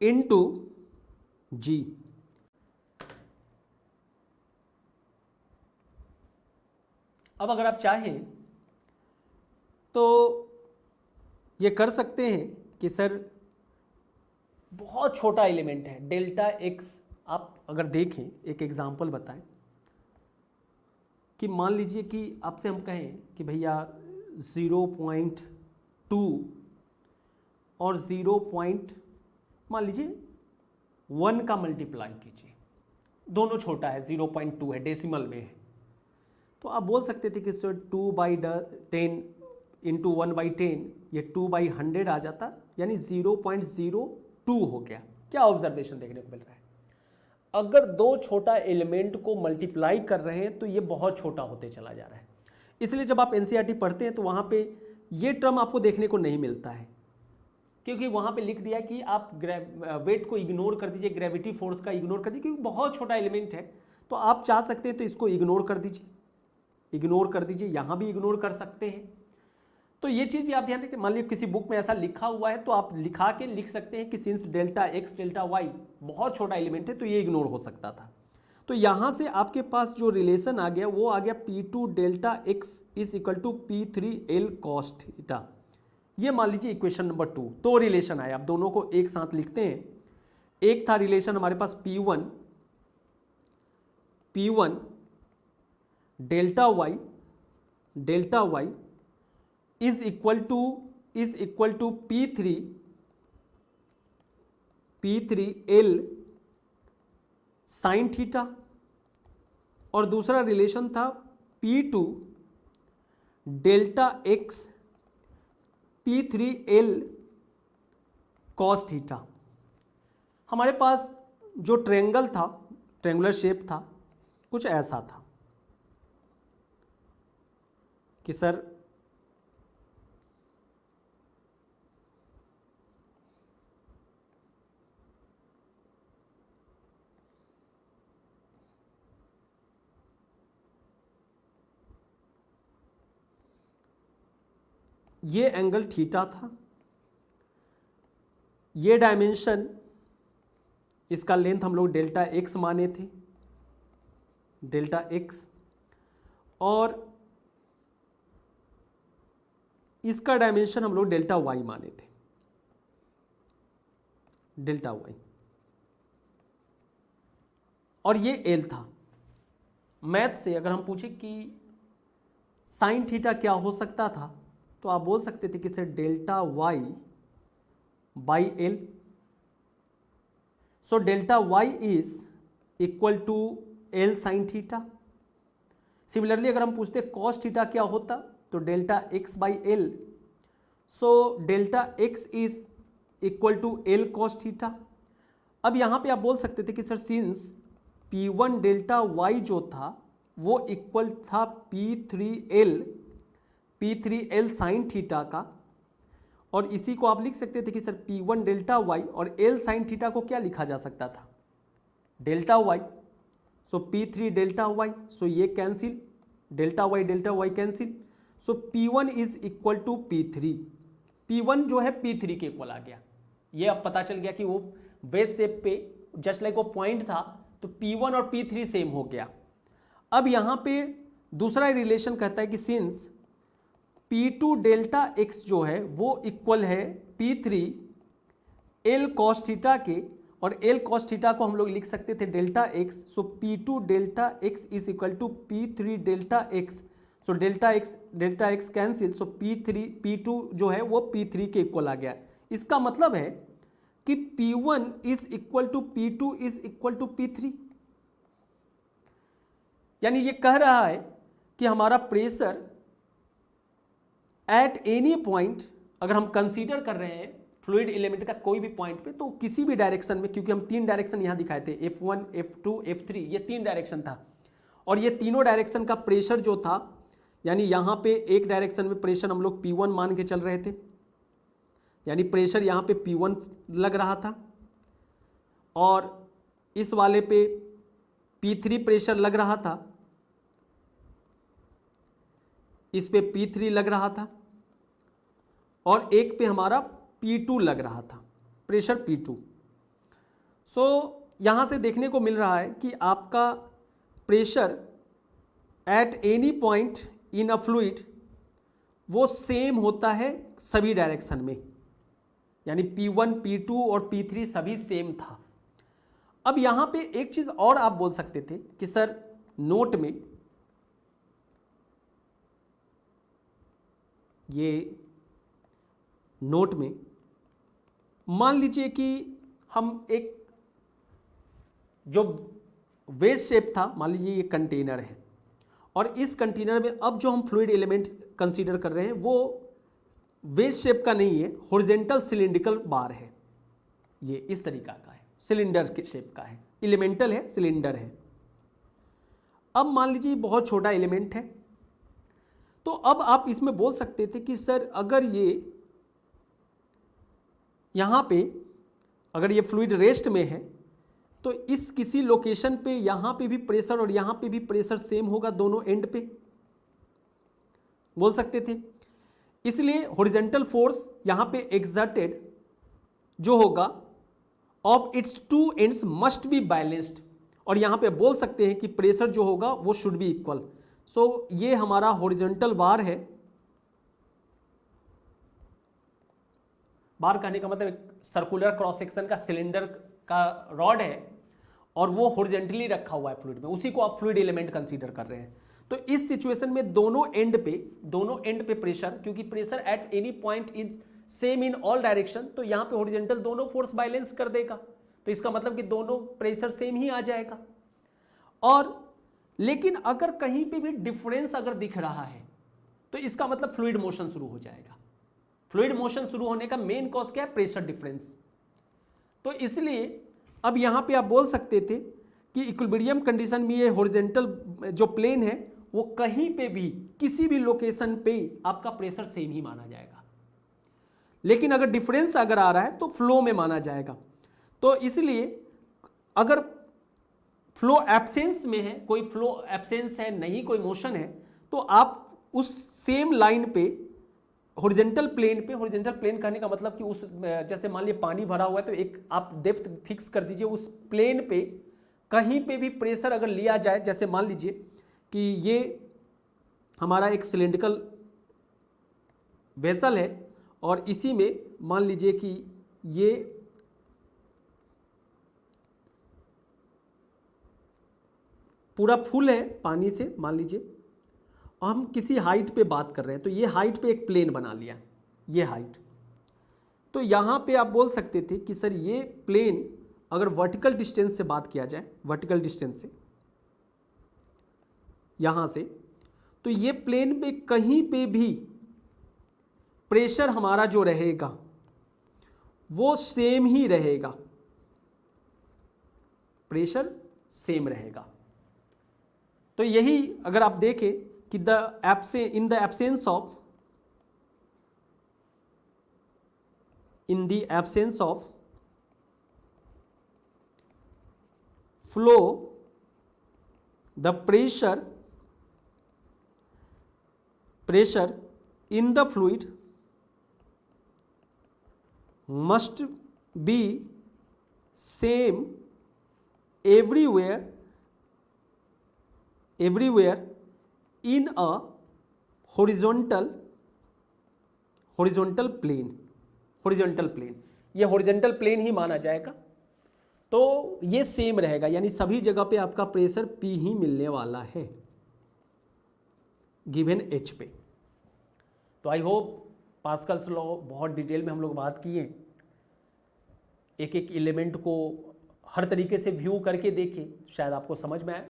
Speaker 2: into g. अब अगर आप चाहें तो ये कर सकते हैं कि सर बहुत छोटा एलिमेंट है डेल्टा एक्स। आप अगर देखें, एक एग्जांपल बताएं कि मान लीजिए कि आपसे हम कहें कि भैया 0.2 और 0. मान लीजिए 1 का मल्टीप्लाई कीजिए, दोनों छोटा है, 0.2 है, डेसिमल में है, तो आप बोल सकते थे कि सर 2/10 इंटू 1/10, ये 2/100 आ जाता, यानी 0.02 हो गया।
Speaker 1: क्या ऑब्जर्वेशन देखने को मिल रहा है? अगर दो छोटा एलिमेंट को मल्टीप्लाई कर रहे हैं तो ये बहुत छोटा होते चला जा रहा है। इसलिए जब आप एनसीईआरटी पढ़ते हैं तो वहाँ पे ये टर्म आपको देखने को नहीं मिलता है, क्योंकि वहाँ पे लिख दिया कि आप वेट को इग्नोर कर दीजिए, ग्रेविटी फोर्स का इग्नोर कर दीजिए, क्योंकि बहुत छोटा एलिमेंट है। तो आप चाह सकते हैं तो इसको इग्नोर कर दीजिए, यहाँ भी इग्नोर कर सकते हैं। तो ये चीज़ भी आप ध्यान रखिए। मान लीजिए किसी बुक में ऐसा लिखा हुआ है तो आप लिखा के लिख सकते हैं कि since delta x delta Y बहुत छोटा एलिमेंट है तो ये इग्नोर हो सकता था। तो यहाँ से आपके पास जो रिलेशन आ गया वो आ गया P2 delta X is equal to P3 L cos theta. ये मान लीजिए इक्वेशन नंबर 2। तो रिलेशन आया, आप दोनों को एक साथ लिखते हैं। एक था रिलेशन हमारे पास P1 delta Y is equal to P3 L sine theta, और दूसरा रिलेशन था P2 delta X P3 L cos theta. हमारे पास जो ट्रायंगल था, ट्रायंगुलर शेप था, कुछ ऐसा था कि सर ये एंगल थीटा था, ये डायमेंशन, इसका लेंथ हम लोग डेल्टा एक्स माने थे, डेल्टा एक्स, और इसका डायमेंशन हम लोग डेल्टा वाई माने थे, डेल्टा वाई, और ये एल था। मैथ से अगर हम पूछे कि साइन थीटा क्या हो सकता था तो आप बोल सकते थे कि sir delta Y by L. So delta Y is equal to L sine theta. Similarly अगर हम पूछते कॉस थीटा क्या होता तो delta X by L. So delta X is equal to L cos theta. अब यहाँ पे आप बोल सकते थे कि sir since P1 delta Y जो था वो इक्वल था P3 L साइन थीटा का, और इसी को आप लिख सकते थे कि सर P1 डेल्टा वाई और L साइन थीटा को क्या लिखा जा सकता था, delta Y. So P3 delta Y, so ये cancel, delta Y cancel. So P1 is equal to P3। P1 जो है P3 के इक्वल आ गया। ये अब पता चल गया कि वो बेस शेप पे जस्ट लाइक वो पॉइंट था तो P1 और P3 सेम हो गया। अब यहाँ पे दूसरा रिलेशन कहता है कि सिंस P2 डेल्टा एक्स जो है वो इक्वल है P3 L कॉस थीटा के, और L कॉस थीटा को हम लोग लिख सकते थे delta X. So P2 delta X is equal to P3 delta X. So delta X cancel. So P2 जो है वो P3 के इक्वल आ गया। इसका मतलब है कि P1 is equal to P2 is equal to P3। यानी ये कह रहा है कि हमारा प्रेशर एट एनी पॉइंट, अगर हम कंसीडर कर रहे हैं फ्लूइड एलिमेंट का कोई भी पॉइंट पे, तो किसी भी डायरेक्शन में, क्योंकि हम 3 डायरेक्शन यहां दिखाए थे F1 F2 F3, ये 3 डायरेक्शन था, और ये तीनों डायरेक्शन का प्रेशर जो था, यानी यहां पे एक डायरेक्शन में प्रेशर हम लोग P1 मान के चल रहे थे, यानी प्रेशर यहां पे P1 लग रहा था, और इस वाले पे P3 प्रेशर लग रहा था, इस पे P3 लग रहा था, और एक पे हमारा P2 लग रहा था, प्रेशर P2। सो यहाँ से देखने को मिल रहा है कि आपका pressure at any point in a fluid वो सेम होता है सभी डायरेक्शन में, यानी P1 P2 और P3 सभी सेम था। अब यहाँ पे एक चीज़ और आप बोल सकते थे कि सर नोट में मान लीजिए कि हम एक जो वेज शेप था, मान लीजिए ये कंटेनर है, और इस कंटेनर में अब जो हम फ्लूइड एलिमेंट्स कंसीडर कर रहे हैं वो वेज शेप का नहीं है, हॉरिजॉन्टल सिलिंड्रिकल बार है, ये इस तरीका का है।
Speaker 2: सिलेंडर के शेप का है, एलिमेंटल है, सिलेंडर है। अब मान लीजिए बहुत छोटा एलिमेंट है, तो अब आप इसमें बोल सकते थे कि सर अगर ये यहाँ पे अगर ये फ्लूइड रेस्ट में है तो इस किसी लोकेशन पे यहाँ पे भी प्रेशर और यहाँ पे भी प्रेशर सेम होगा दोनों एंड पे, बोल सकते थे। इसलिए हॉरिजॉन्टल फोर्स यहाँ पे एक्सर्टेड जो होगा of its two ends must be balanced, और यहाँ पे बोल सकते हैं कि प्रेशर जो होगा वो शुड बी इक्वल। सो ये हमारा हॉरिजॉन्टल बार है। बार कहने का मतलब एक सर्कुलर क्रॉस सेक्शन का सिलेंडर का रॉड है और वो हॉरिजॉन्टली रखा हुआ है फ्लूइड में, उसी को आप फ्लूइड एलिमेंट कंसीडर कर रहे हैं। तो इस सिचुएशन में दोनों एंड पे प्रेशर, क्योंकि pressure at any point is same in all direction, तो यहाँ पे हॉरिजॉन्टल दोनों फोर्स बैलेंस कर देगा, तो इसका मतलब कि दोनों प्रेशर सेम ही आ जाएगा। और लेकिन अगर कहीं पे भी डिफरेंस अगर दिख रहा है तो इसका मतलब फ्लूइड मोशन शुरू हो जाएगा। फ्लूइड मोशन शुरू होने का मेन कॉज क्या है? Pressure difference. तो इसलिए अब यहां पे आप बोल सकते थे कि इक्विलिब्रियम कंडीशन में ये हॉरिजॉन्टल जो प्लेन है वो कहीं पे भी किसी भी लोकेशन पे आपका प्रेशर सेम ही माना जाएगा, लेकिन अगर डिफरेंस अगर आ रहा है तो फ्लो में माना जाएगा। तो इसलिए अगर फ्लो एब्सेंस में है, कोई फ्लो एब्सेंस है, नहीं कोई मोशन है, तो आप उस सेम लाइन पे हॉरिजॉन्टल प्लेन पे, हॉरिजॉन्टल प्लेन कहने का मतलब कि उस जैसे मान लीजिए पानी भरा हुआ है तो एक आप डेप्थ फिक्स कर दीजिए उस प्लेन पे, कहीं पे भी प्रेशर अगर लिया जाए, जैसे मान लीजिए कि ये हमारा एक सिलेंड्रिकल वेसल है और इसी में मान लीजिए कि ये पूरा फुल है पानी से, मान लीजिए हम किसी हाइट पे बात कर रहे हैं, तो ये हाइट पे एक प्लेन बना लिया, ये हाइट। तो यहाँ पे आप बोल सकते थे कि सर ये प्लेन अगर वर्टिकल डिस्टेंस से बात किया जाए, वर्टिकल डिस्टेंस से यहाँ से, तो ये प्लेन पे कहीं पे भी प्रेशर हमारा जो रहेगा वो सेम ही रहेगा, प्रेशर सेम रहेगा। तो यही अगर आप देखें कि in the absence of flow, the pressure in the fluid must be same everywhere in a horizontal plane, ये हॉरिजॉन्टल प्लेन ही माना जाएगा। तो ये सेम रहेगा, यानी सभी जगह पे आपका प्रेशर P ही मिलने वाला है गिवन H पे। तो आई होप पास्कल्स लॉ बहुत डिटेल में हम लोग बात किए, एक एक एलिमेंट को हर तरीके से व्यू करके देखें, शायद आपको समझ में आए।